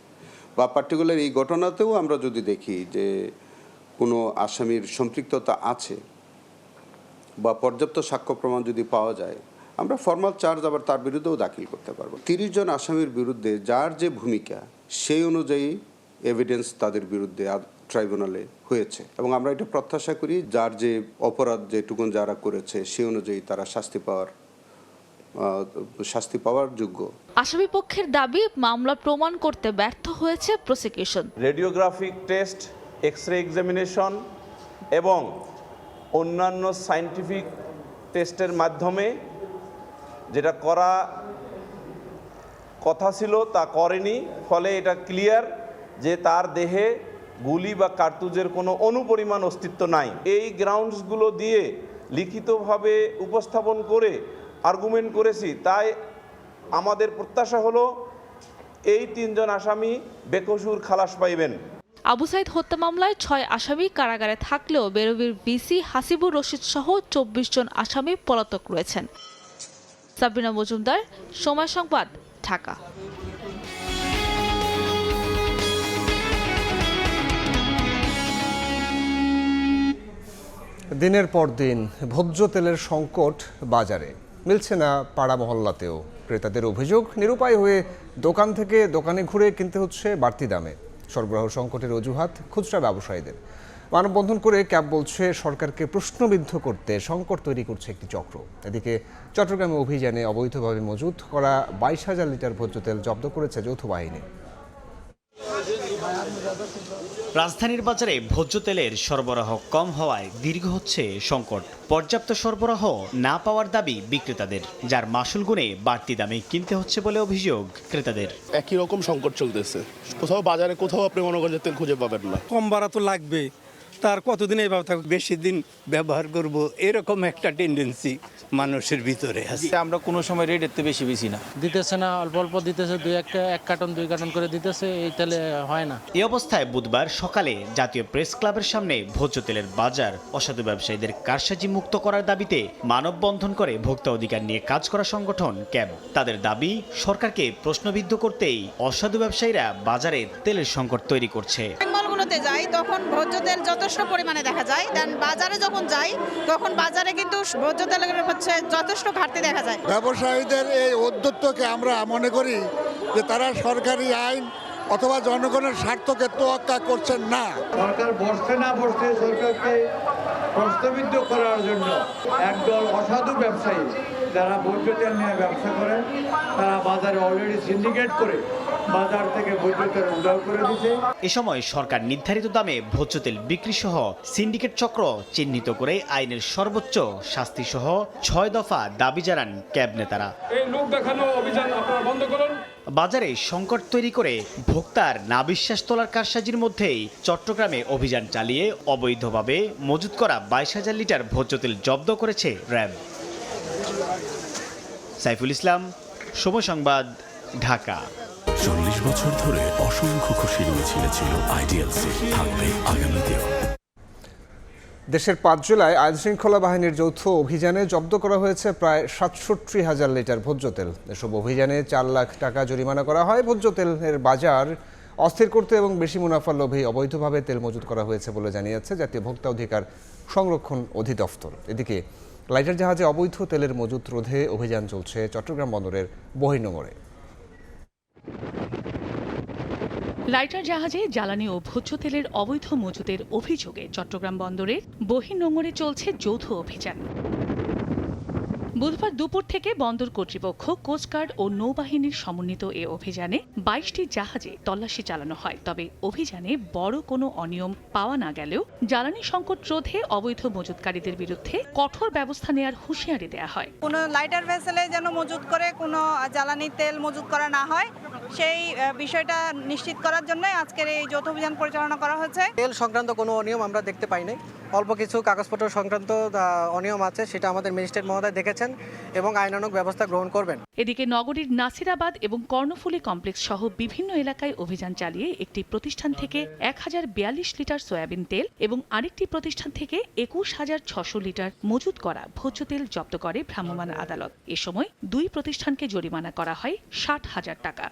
বা পার্টিকুলার এই ঘটনাতেও আমরা যদি দেখি যে কোনো আসামির সম্পৃক্ততা আছে বা পর্যাপ্ত সাক্ষ্য প্রমাণ যদি পাওয়া যায়, আমরা ফর্মাল চার্জ আবার তার বিরুদ্ধেও দাখিল করতে পারবো। 30 জন আসামির বিরুদ্ধে যার যে ভূমিকা সেই অনুযায়ী এভিডেন্স তাদের বিরুদ্ধে ট্রাইব্যুনালে হয়েছে, এবং আমরা এটা প্রত্যাশা করি যার যে অপরাধ যেটুকুন যারা করেছে সেই অনুযায়ী তারা শাস্তি পাওয়ার যোগ্য। আসামি পক্ষের দাবি, মামলা প্রমাণ করতে ব্যর্থ হয়েছে prosecution. Radiographic test, x-ray examination এবং অন্যান্য সায়েন্টিফিক টেস্টের মাধ্যমে যেটা করা কথা ছিল তা করেনি, ফলে এটা ক্লিয়ার যে তার দেহে গুলি বা কার্তুজের কোনো অনুপরিমাণ অস্তিত্ব নাই। এই গ্রাউন্ডসগুলো দিয়ে লিখিতভাবে উপস্থাপন করে আর্গুমেন্ট করেছি, তাই আমাদের প্রত্যাশা হলো এই 3 জন আসামি বেকসুর খালাস পাইবেন। আবু সাইদ হত্যা মামলায় 6 আসামি কারাগারে থাকলেও বেরোবির ভিসি হাসিবুর রশিদ সহ 24 জন আসামি পলাতক রয়েছেন। সাবিনা মজুমদার, সময় সংবাদ, ঢাকা। দিনের পর দিন ভোজ্য তেলের সংকট বাজারে, মিলছে না পাড়া মহল্লাতেও। ক্রেতাদের অভিযোগ, নিরুপায় হয়ে দোকান থেকে দোকানে ঘুরে কিনতে হচ্ছে বাড়তি দামে। সরবরাহ সংকটের অজুহাত খুচরা ব্যবসায়ীদের। মানববন্ধন করে ক্যাব বলছে সরকারকে প্রশ্নবিদ্ধ করতে সংকট তৈরি করছে একটি চক্র। এদিকে চট্টগ্রামে অভিযানে অবৈধভাবে মজুত করা 22,000 লিটার ভোজ্য তেল জব্দ করেছে যৌথ বাহিনী। রাজধানীর বাজারে ভোজ্য তেলের সরবরাহ কম হওয়ায় দীর্ঘ হচ্ছে সংকট। পর্যাপ্ত সরবরাহ না পাওয়ার দাবি বিক্রেতাদের, যার মাসুল গুণে বাড়তি দামে কিনতে হচ্ছে বলে অভিযোগ ক্রেতাদের। একই রকম সংকট চলতেছে, কোথাও বাজারে কোথাও আপনি মনে করেন তেল খুঁজে পাবেন না। কম ভাড়া তো লাগবে, তার কতদিন এইভাবে থাকবে? বেশি দিন ব্যবহার করব, এরকম একটা টেন্ডেন্সি মানুষের ভিতরে আছে। আমরা কোনো সময় রেটের থেকে বেশি না দিতেছে না, অল্প অল্প দিতেছে, এক কার্টন 2 কার্টন করে দিতেছে, এই তেলে হয় না। এই অবস্থায় বুধবার সকালে জাতীয় প্রেস ক্লাবের সামনে ভোজ্য তেলের বাজার অসাধু ব্যবসায়ীদের কারসাজি মুক্ত করার দাবিতে মানববন্ধন করে ভোক্তা অধিকার নিয়ে কাজ করা সংগঠন ক্যাব। তাদের দাবি, সরকারকে প্রশ্নবিদ্ধ করতেই অসাধু ব্যবসায়ীরা বাজারে তেলের সংকট তৈরি করছে। মলগুলোতে যাই তখন ভোজ্য তেল যথেষ্ট পরিমাণে দেখা যায়, দেন বাজারে যখন যাই তখন বাজারে কিন্তু ভোজ্য তেলের হচ্ছে যথেষ্ট ঘাটতি দেখা যায়। ব্যবসায়ীদের এই উদ্যোগকে আমরা মনে করি যে তারা সরকারি আইন অথবা জনগণের স্বার্থকে তোয়াক্কা করছেন না। সরকার বসতে না বসতে সরকারকে প্রশ্নবিদ্ধ করার জন্য একদল অসাধু ব্যবসায়ী যারা ভোজ্য তেল নিয়ে ব্যবসা করেন, তারা বাজারে অলরেডি সিন্ডিকেট করে বাজার থেকে ভোজ্য তেল উধাও করে দিচ্ছে। এ সময় সরকার নির্ধারিত দামে ভোজ্য তেল বিক্রি সহ সিন্ডিকেট চক্র চিহ্নিত করে আইনের সর্বোচ্চ শাস্তি সহ 6 দফা দাবি জানান ক্যাব নেতারা। এই লোক দেখানো অভিযান আপনারা বন্ধ করুন। বাজারে সংকট তৈরি করে ভোক্তার না বিশ্বাস তোলার কারসাজির মধ্যেই চট্টগ্রামে অভিযান চালিয়ে অবৈধভাবে মজুত করা 22,000 লিটার ভোজ্য তেল জব্দ করেছে র্যাব। সাইফুল ইসলাম, সময় সংবাদ, ঢাকা। 40 বছর ধরে অসংখ্য খুশির মিছিলে ছিল আইডিএলসি, থাকবে আগামীতেও। দেশের 5 জেলায় আইনশৃঙ্খলা বাহিনীর যৌথ অভিযানে জব্দ করা হয়েছে প্রায় 67,000 লিটার ভোজ্য তেল। এসব অভিযানে 4 লাখ টাকা জরিমানা করা হয়। ভোজ্য তেলের বাজার অস্থির করতে এবং বেশি মুনাফার লোভে অবৈধভাবে তেল মজুত করা হয়েছে বলে জানিয়েছে জাতীয় ভোক্তা অধিকার সংরক্ষণ অধিদপ্তর। এদিকে লাইটার জাহাজে অবৈধ তেলের মজুত রোধে অভিযান চলছে চট্টগ্রাম বন্দরের বহির্নোঙরে। লাইটার জাহাজে জ্বালানি ও ভোজ্য তেলের অবৈধ মজুতের অভিযোগে চট্টগ্রাম বন্দরের বহির্নোঙরে চলছে যৌথ অভিযান। বুধবার দুপুর থেকে বন্দর কর্তৃপক্ষ, কোস্টগার্ড ও নৌবাহিনীর সমন্বিত এ অভিযানে 22টি জাহাজে তল্লাশি চালানো হয়। তবে অভিযানে বড় কোনো অনিয়ম পাওয়া না গেলেও জ্বালানি সংকট রোধে অবৈধ মজুতকারীদের বিরুদ্ধে কঠোর ব্যবস্থা নেওয়ার হুঁশিয়ারি দেওয়া হয়। কোনো লাইটার ভেসেলে যেন মজুত করে কোনো জ্বালানি তেল মজুত করা না হয়, সেই বিষয়টা নিশ্চিত করার জন্য আজকের এই যৌথ অভিযান পরিচালনা করা হয়েছে। তেল সংক্রান্ত কোনো অনিয়ম আমরা দেখতে পাই নাই। অল্প কিছু কাগজপত্র সংক্রান্ত অনিয়ম আছে, সেটা আমাদের ম্যাজিস্ট্রেট মহোদয় দেখেছেন এবং আইনানুগ ব্যবস্থা গ্রহণ করবেন। এদিকে নগরীর নাসিরাবাদ এবং কর্ণফুলী কমপ্লেক্স সহ বিভিন্ন এলাকায় অভিযান চালিয়ে একটি প্রতিষ্ঠান থেকে 1042 লিটার সয়াবিন তেল এবং আরেকটি প্রতিষ্ঠান থেকে 21,600 লিটার মজুত করা ভোজ্য তেল জব্দ করে ভ্রাম্যমাণ আদালত। এ সময় 2 প্রতিষ্ঠানকে জরিমানা করা হয় 60,000 টাকা।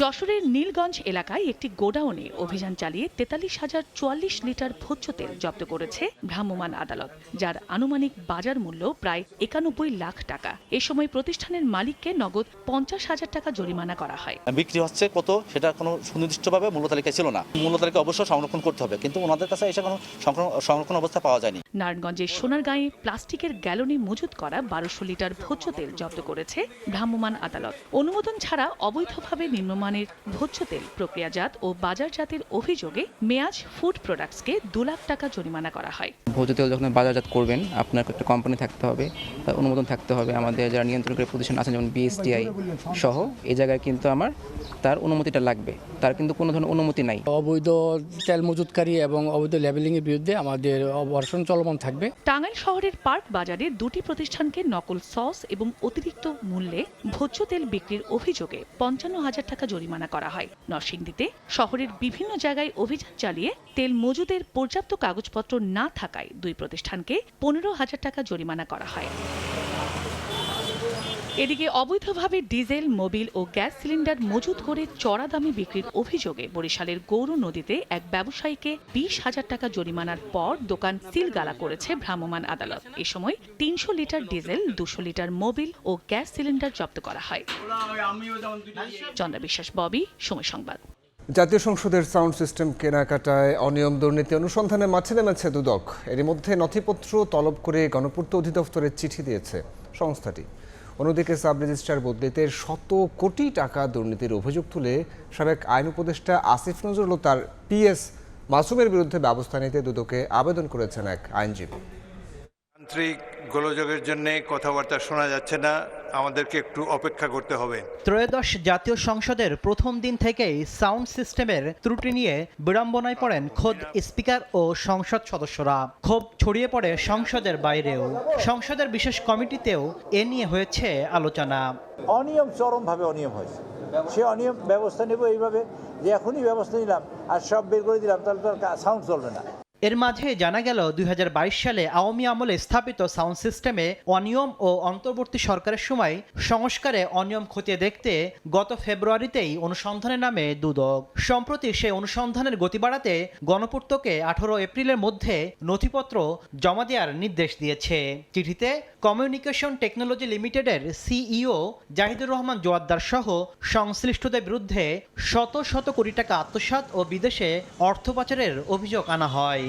যশোরের নীলগঞ্জ এলাকায় একটি গোডাউনে অভিযান চালিয়ে 43,044 লিটার ভোজ্য তেল জব্দ করেছে ভ্রাম্যমাণ আদালত, যার আনুমানিক বাজার মূল্য প্রায় 91 লাখ টাকা। এ সময় প্রতিষ্ঠানের মালিককে নগদ 50,000 টাকা জরিমানা করা হয়। বিক্রি হচ্ছে কত সেটা কোনো সুনির্দিষ্টভাবে মূল্য তালিকা ছিল না। মূল্য তালিকা অবশ্যই সংরক্ষণ করতে হবে, কিন্তু ওনাদের কাছে এসে কোনো সংরক্ষণ অবস্থা পাওয়া যায়নি। নারায়ণগঞ্জের সোনারগাঁয়ে প্লাস্টিকের গ্যালনে মজুত করা 1200 লিটার ভোজ্য তেল জব্দ করেছে ভ্রাম্যমাণ আদালত। অনুমোদন ছাড়া অবৈধভাবে নিম্নমানের ভোজ্য তেল প্রক্রিয়াজাত ও বাজারজাতের অভিযোগে মেয়াজ ফুড প্রোডাক্টসকে 2 লাখ টাকা জরিমানা করা হয়। ভোজ্য তেল যখন বাজারজাত করবেন, আপনার একটা কোম্পানি থাকতে হবে, তার অনুমোদন থাকতে হবে। আমাদের যারা নিয়ন্ত্রণকারী প্রতিষ্ঠান আছেন যেমন বিএসটিআই সহ, এই জায়গায় কিন্তু আমার তার অনুমতিটা লাগবে। তার কিন্তু কোনো ধরনের অনুমতি নাই। অবৈধ তেল মজুতকারী এবং অবৈধ লেবেলিং এর বিরুদ্ধে আমাদের অপারেশন চলমান থাকবে। টাঙ্গাইল শহরের পার্ক বাজারে 2টি প্রতিষ্ঠানকে নকল সস এবং অতিরিক্ত মূল্যে ভোজ্য তেল বিক্রির অভিযোগে 55,000 টাকা জরিমানা করা হয়। নরসিংদীতে শহরের বিভিন্ন জায়গায় অভিযান চালিয়ে তেল মজুদের পর্যাপ্ত কাগজপত্র না থাকায় 2 প্রতিষ্ঠানকে 15,000 টাকা জরিমানা করা হয়। এদিকে অবৈধভাবে ডিজেল, মোবিল ও গ্যাস সিলিন্ডার মজুত করে চড়া দামে বিক্রির অভিযোগে বরিশালের গৌর নদীতে এক ব্যবসায়ীকে 20,000 টাকা জরিমানার পর দোকান সিলগালা করেছে ভ্রাম্যমাণ আদালত। এ সময় 300 লিটার ডিজেল, 200 লিটার মোবিল ও গ্যাস সিলিন্ডার জব্দ করা হয়। চন্দ্রা বিশ্বাস, ববি, সময় সংবাদ। জাতীয় সংসদের সাউন্ড সিস্টেম কেনাকাটায় অনিয়ম দুর্নীতি অনুসন্ধানে মাঠে নেমেছে দুদক। এর মধ্যে নথিপত্র তলব করে গণপূর্ত অধিদপ্তরের চিঠি দিয়েছে সংস্থাটি। অন্যদিকে সাব রেজিস্ট্রার বদলিতে শত কোটি টাকা দুর্নীতির অভিযোগ তুলে সাবেক আইন উপদেষ্টা আসিফ নজরুল ও তার পিএস মাসুমের বিরুদ্ধে ব্যবস্থা নিতে দুদকে আবেদন করেছেন এক আইনজীবী। তান্ত্রিক গোলযোগের জন্য কথাবার্তা শোনা যাচ্ছে না, আমাদেরকে একটু অপেক্ষা করতে হবে। ত্রয়োদশ জাতীয় সংসদের প্রথম দিন থেকেই সাউন্ড সিস্টেমের ত্রুটি নিয়ে বিড়ম্বনায় পড়েন খোদ স্পিকার ও সংসদ সদস্যরা। ক্ষোভ ছড়িয়ে পড়ে সংসদের বাইরেও। সংসদের বিশেষ কমিটিতেও এ নিয়ে হয়েছে আলোচনা। অনিয়ম, চরমভাবে অনিয়ম হয়েছে। সে অনিয়ম ব্যবস্থা নেব এইভাবে যে এখনই ব্যবস্থা নিলাম আর সব বের করে দিলাম, তাহলে তো সাউন্ড চলবে না। এর মাঝে জানা গেল 2022 সালে আওয়ামী আমলে স্থাপিত সাউন্ড সিস্টেমে অনিয়ম ও অন্তর্বর্তী সরকারের সময় সংস্কারে অনিয়ম খতিয়ে দেখতে গত ফেব্রুয়ারিতেই অনুসন্ধানে নামে দুদক। সম্প্রতি সেই অনুসন্ধানের গতি বাড়াতে গণপূর্তকে 18 এপ্রিলের মধ্যে নথিপত্র জমা দেওয়ার নির্দেশ দিয়েছে। চিঠিতে কমিউনিকেশন টেকনোলজি লিমিটেডের সিইও জাহিদুর রহমান জোয়াদ্দার সহ সংশ্লিষ্টদের বিরুদ্ধে শত শত কোটি টাকা আত্মসাৎ ও বিদেশে অর্থ পাচারের অভিযোগ আনা হয়।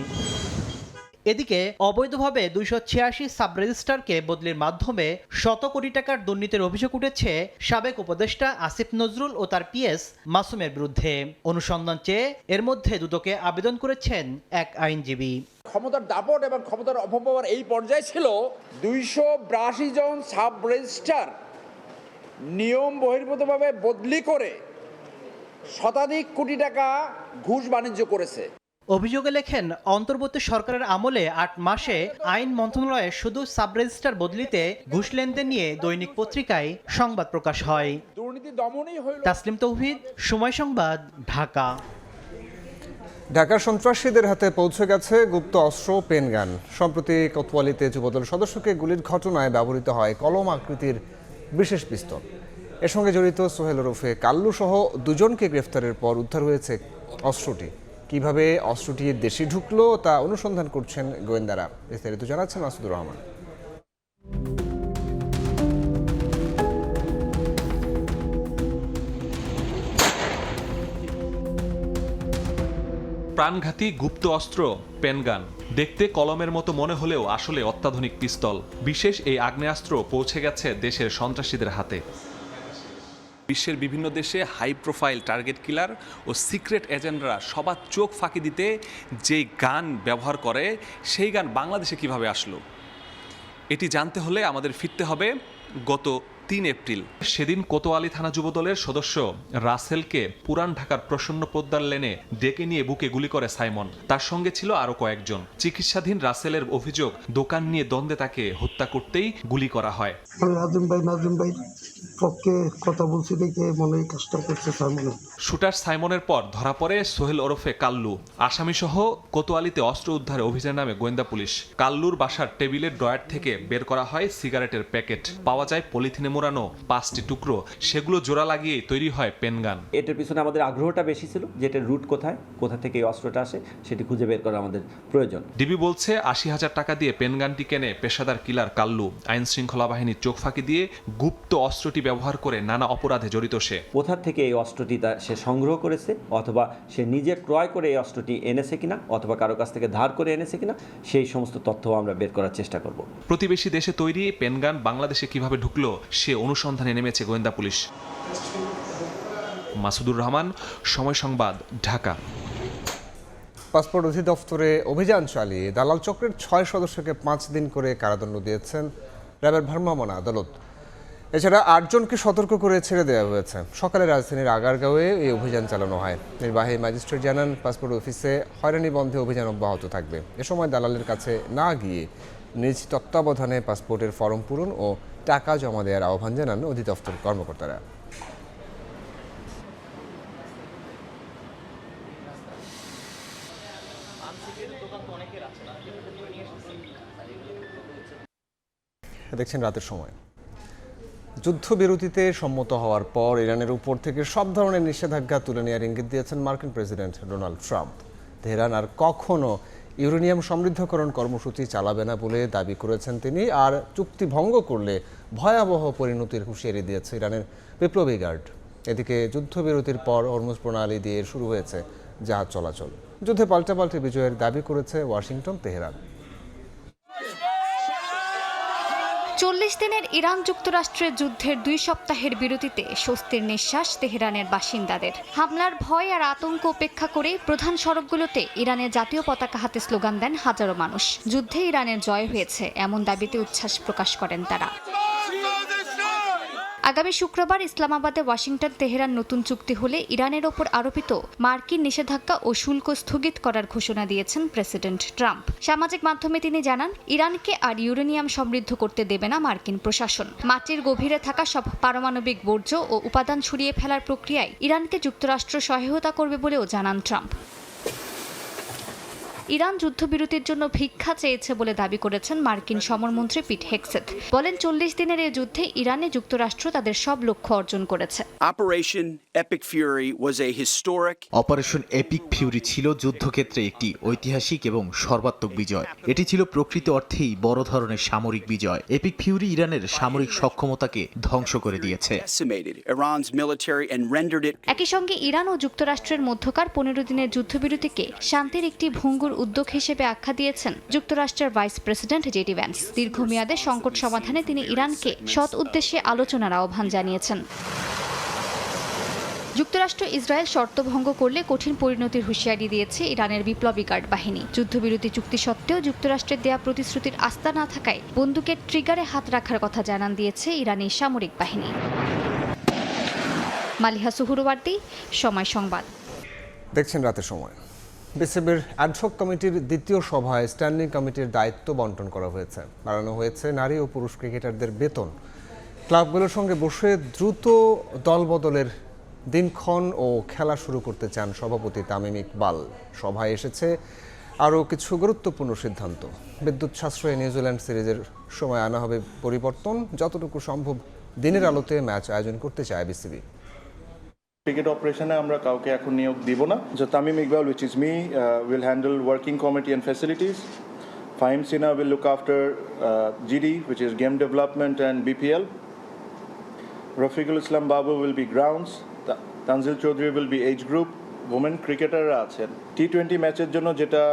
এদিকে অবৈধভাবে 286 সাব রেজিস্ট্রারকে বদলির মাধ্যমে শত কোটি টাকার দুর্নীতির অভিযোগ উঠেছে সাবেক উপদেষ্টা আসিফ নজরুল ও তার পিএস মাসুমের বিরুদ্ধে। অনুসন্ধান চেয়ে এর মধ্যে দুদকে আবেদন করেছেন এক আইনজীবী। ক্ষমতার দাপট এবং ক্ষমতার অপব্যবহার এই পর্যায়ে ছিল 282 জন সাব রেজিস্ট্রার নিয়ম বহির্ভূতভাবে বদলি করে শতাধিক কোটি টাকা ঘুষ বাণিজ্য করেছে। অভিযোগে লেখেন, অন্তর্বর্তী সরকারের আমলে 8 মাসে আইন মন্ত্রণালয়ে শুধু সাব রেজিস্ট্রার বদলিতে ঘুষ লেনদেন নিয়ে দৈনিক পত্রিকায় সংবাদ প্রকাশ হয়। দুর্নীতি দমনই হলো। তাসলিম তৌহিদ, সময় সংবাদ, ঢাকা। ঢাকার সন্ত্রাসীদের হাতে পৌঁছে গেছে গুপ্ত অস্ত্র পেনগান। সম্প্রতি কোতোয়ালিতে যুবদল সদস্যকে গুলির ঘটনায় ব্যবহৃত হয় কলম আকৃতির বিশেষ পিস্তল। এর সঙ্গে জড়িত সোহেল ওরফে কাল্লু সহ 2 জনকে গ্রেফতারের পর উদ্ধার হয়েছে অস্ত্রটি। কিভাবে অস্ত্রটি দেশে ঢুকলো তা অনুসন্ধান করছেন গোয়েন্দারা। বিস্তারিত জানাচ্ছেন মাসুদুর রহমান। প্রাণঘাতী গুপ্ত অস্ত্র পেনগান। দেখতে কলমের মতো মনে হলেও আসলে অত্যাধুনিক পিস্তল। বিশেষ এই আগ্নেয়াস্ত্র পৌঁছে গেছে দেশের সন্ত্রাসীদের হাতে। বিশ্বের বিভিন্ন দেশে হাই প্রোফাইল টার্গেট কিলার ও সিক্রেট এজেন্টরা সবার চোখ ফাঁকি দিতে যেই গান ব্যবহার করে, সেই গান বাংলাদেশে কিভাবে আসলো এটি জানতে হলে আমাদের ফিরতে হবে গত 3 এপ্রিল। সেদিন কোতোয়ালি থানা যুবদলের সদস্য রাসেলকে পুরান ঢাকার প্রসন্ন পোদ্দার লেনে ডেকে নিয়ে বুকে গুলি করে সাইমন। তার সঙ্গে ছিল আরো কয়েকজন। চিকিৎসাধীন রাসেলের অভিযোগ, দোকান নিয়ে দ্বন্দ্বে তাকে হত্যা করতেই গুলি করা হয়। নাজিম ভাই পক্ষে কথা বলছি দেখে মনে হয় কাজটা করছে সাইমন। শুটার সাইমনের পর ধরা পড়ে সোহেল ওরফে কাল্লু। আসামিসহ কোতোয়ালিতে অস্ত্র উদ্ধারে অভিযান নামে গোয়েন্দা পুলিশ। কাল্লুর বাসার টেবিলের ড্রয়ার থেকে বের করা হয় সিগারেটের প্যাকেট। পাওয়া যায় পলিথিনে মোড়ানো 5টি টুকরো। সেগুলো জোড়া লাগিয়ে তৈরি হয় পেনগান। এটার পিছনে আমাদের আগ্রহটা বেশি ছিল, যেটার রুট কোথা থেকে এই অস্ত্রটা আসে সেটি খুঁজে বের করা আমাদের প্রয়োজন। ডিবি বলছে 80,000 টাকা দিয়ে পেনগানটি কেনে পেশাদার কিলার কাল্লু। আইন শৃঙ্খলা বাহিনীর চোখ ফাঁকি দিয়ে গুপ্ত অস্ত্রটি ব্যবহার করে নানা অপরাধে জড়িত সে। কোথা থেকে এই অস্ত্রটি সে সংগ্রহ করেছে, অথবা সে নিজে ক্রয় করে এই অস্ত্রটি এনেছে কিনা, অথবা কারো কাছ থেকে ধার করে এনেছে কিনা, সেই সমস্ত তথ্য আমরা বের করার চেষ্টা করব। প্রতিবেশী দেশে তৈরি পেনগান বাংলাদেশে কিভাবে ঢুকলো সে অনুসন্ধানে নেমেছে গোয়েন্দা পুলিশ। মাসুদুর রহমান, সময় সংবাদ, ঢাকা। পাসপোর্ট অধিদপ্তরে অভিযান চালিয়ে দালাল চক্রের 6 সদস্যকে 5 দিন করে কারাদণ্ড দিয়েছেন র্যাবের ভ্রাম্যমাণ আদালত। এছাড়া 8 জনকে সতর্ক করে ছেড়ে দেওয়া হয়েছে। সকালে রাজধানীর আগারগাঁওয়ে এই অভিযান চালানো হয়। নির্বাহী ম্যাজিস্ট্রেট জানান, পাসপোর্ট অফিসে হয়রানি বন্ধে অভিযান অব্যাহত থাকবে। এ সময় দালালের কাছে না গিয়ে নিজ তত্ত্বাবধানে পাসপোর্টের ফর্ম পূরণ ও টাকা জমা দেওয়ার আহ্বান জানান অধিদপ্তর কর্মকর্তারা। দেখছেন রাতের সময়। যুদ্ধবিরতিতে সম্মত হওয়ার পর ইরানের উপর থেকে সব ধরনের নিষেধাজ্ঞা তুলে নেওয়ার ইঙ্গিত দিয়েছেন মার্কিন প্রেসিডেন্ট ডোনাল্ড ট্রাম্প। তেহরান আর কখনো ইউরেনিয়াম সমৃদ্ধকরণ কর্মসূচি চালাবে না বলে দাবি করেছেন তিনি। আর চুক্তি ভঙ্গ করলে ভয়াবহ পরিণতির হুঁশিয়ারি দিয়েছে ইরানের বিপ্লবী গার্ড। এদিকে যুদ্ধবিরতির পর হরমুজ প্রণালী দিয়ে শুরু হয়েছে জাহাজ চলাচল। যুদ্ধে পাল্টাপাল্টি বিজয়ের দাবি করেছে ওয়াশিংটন, তেহরান। 40 দিনের ইরান যুক্তরাষ্ট্রের যুদ্ধের 2 সপ্তাহের বিরতিতে স্বস্তির নিঃশ্বাস তেহরানের বাসিন্দাদের। হামলার ভয় আর আতঙ্ক উপেক্ষা করে প্রধান সড়কগুলোতে ইরানের জাতীয় পতাকা হাতে স্লোগান দেন হাজারো মানুষ। যুদ্ধে ইরানের জয় হয়েছে এমন দাবিতে উচ্ছ্বাস প্রকাশ করেন তারা। আগামী শুক্রবার ইসলামাবাদে ওয়াশিংটন তেহরান নতুন চুক্তি হলে ইরানের ওপর আরোপিত মার্কিন নিষেধাজ্ঞা ও শুল্ক স্থগিত করার ঘোষণা দিয়েছেন প্রেসিডেন্ট ট্রাম্প। সামাজিক মাধ্যমে তিনি জানান, ইরানকে আর ইউরেনিয়াম সমৃদ্ধ করতে দেবে না মার্কিন প্রশাসন। মাটির গভীরে থাকা সব পারমাণবিক বর্জ্য ও উপাদান সরিয়ে ফেলার প্রক্রিয়ায় ইরানকে যুক্তরাষ্ট্র সহায়তা করবে বলেও জানান ট্রাম্প। ইরান যুদ্ধবিরতির জন্য ভিক্ষা চেয়েছে বলে দাবি করেছেন মার্কিন সমরমন্ত্রী পিট হেগসেথ। বলেন, 40 দিনের এই যুদ্ধে ইরানে যুক্তরাষ্ট্র তাদের সব লক্ষ্য অর্জন করেছে। অপারেশন এপিক ফিউরি ছিল যুদ্ধক্ষেত্রে একটি ঐতিহাসিক এবং সর্বাত্মক বিজয়। এটি ছিল প্রকৃত অর্থেই বড় ধরনের সামরিক বিজয়। এপিক ফিউরি ইরানের সামরিক সক্ষমতাকে ধ্বংস করে দিয়েছে। একই সঙ্গে ইরান ও যুক্তরাষ্ট্রের মধ্যকার 15 দিনের যুদ্ধবিরতিকে শান্তির একটি ভঙ্গুর উদ্যোগ হিসেবে আখ্যা দিয়েছেন যুক্তরাষ্ট্রের ভাইস প্রেসিডেন্ট জেডি ভ্যান্স। দীর্ঘমেয়াদে সংকট সমাধানে তিনি ইরানকে সৎ উদ্দেশ্যে আলোচনার আহ্বান জানিয়েছেন। যুক্তরাষ্ট্র ইসরায়েল শর্ত ভঙ্গ করলে কঠিন পরিণতির হুঁশিয়ারি দিয়েছে ইরানের বিপ্লবী গার্ড বাহিনী। যুদ্ধবিরতি চুক্তি সত্ত্বেও যুক্তরাষ্ট্রের দেয়া প্রতিশ্রুতির আস্থা না থাকায় বন্দুকের ট্রিগারে হাত রাখার কথা জানান দিয়েছে ইরানি সামরিক বাহিনী। মালিহা সুহুরওয়ার্দী, সময় সংবাদ। দেখছেন রাতের সময়। বিসিবির অ্যাডহক কমিটির দ্বিতীয় সভায় স্ট্যান্ডিং কমিটির দায়িত্ব বন্টন করা হয়েছে। বাড়ানো হয়েছে নারী ও পুরুষ ক্রিকেটারদের বেতন। ক্লাবগুলোর সঙ্গে বসে দ্রুত দলবদলের দিনক্ষণ ও খেলা শুরু করতে চান সভাপতি তামিম ইকবাল। সভায় এসেছে আরও কিছু গুরুত্বপূর্ণ সিদ্ধান্ত। বিদ্যুৎ সাশ্রয়ে নিউজিল্যান্ড সিরিজের সময় আনা হবে পরিবর্তন। যতটুকু সম্ভব দিনের আলোতে ম্যাচ আয়োজন করতে চায় বিসিবি। ক্রিকেট অপারেশনে আমরা কাউকে এখন নিয়োগ দিব না। Tamim Iqbal, which is me, will handle working committee and facilities. Fahim Sina will look after GD, which is game development and BPL. Rafiqul Islam Babu will be grounds. Tanzil Chaudhary will be age group. Women ক্রিকেটাররা আছেন। T20 ম্যাচের জন্য যেটা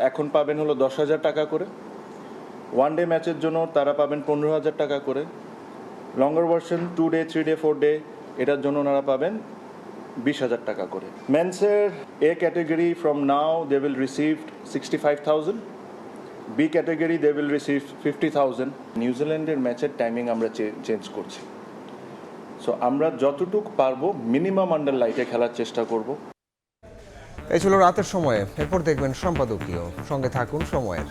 এখন পাবেন হলো 10,000 টাকা করে। ওয়ান ডে ম্যাচের জন্য তারা পাবেন 15,000 টাকা করে। Longer version 2 day, 3 day, 4 day এটার জন্য ওনারা পাবেন 20,000 টাকা করে। মেন্সের A category from now they will receive 65,000, B category they will receive 50,000। নিউজিল্যান্ডের ম্যাচের টাইমিং আমরা চেঞ্জ করছি। সো আমরা যতটুকু পারবো মিনিমাম আন্ডার লাইটে খেলার চেষ্টা করব। এই ছিল রাতের সময়ে। এরপর দেখবেন সম্পাদকীয়। সঙ্গে থাকুন সময়ের।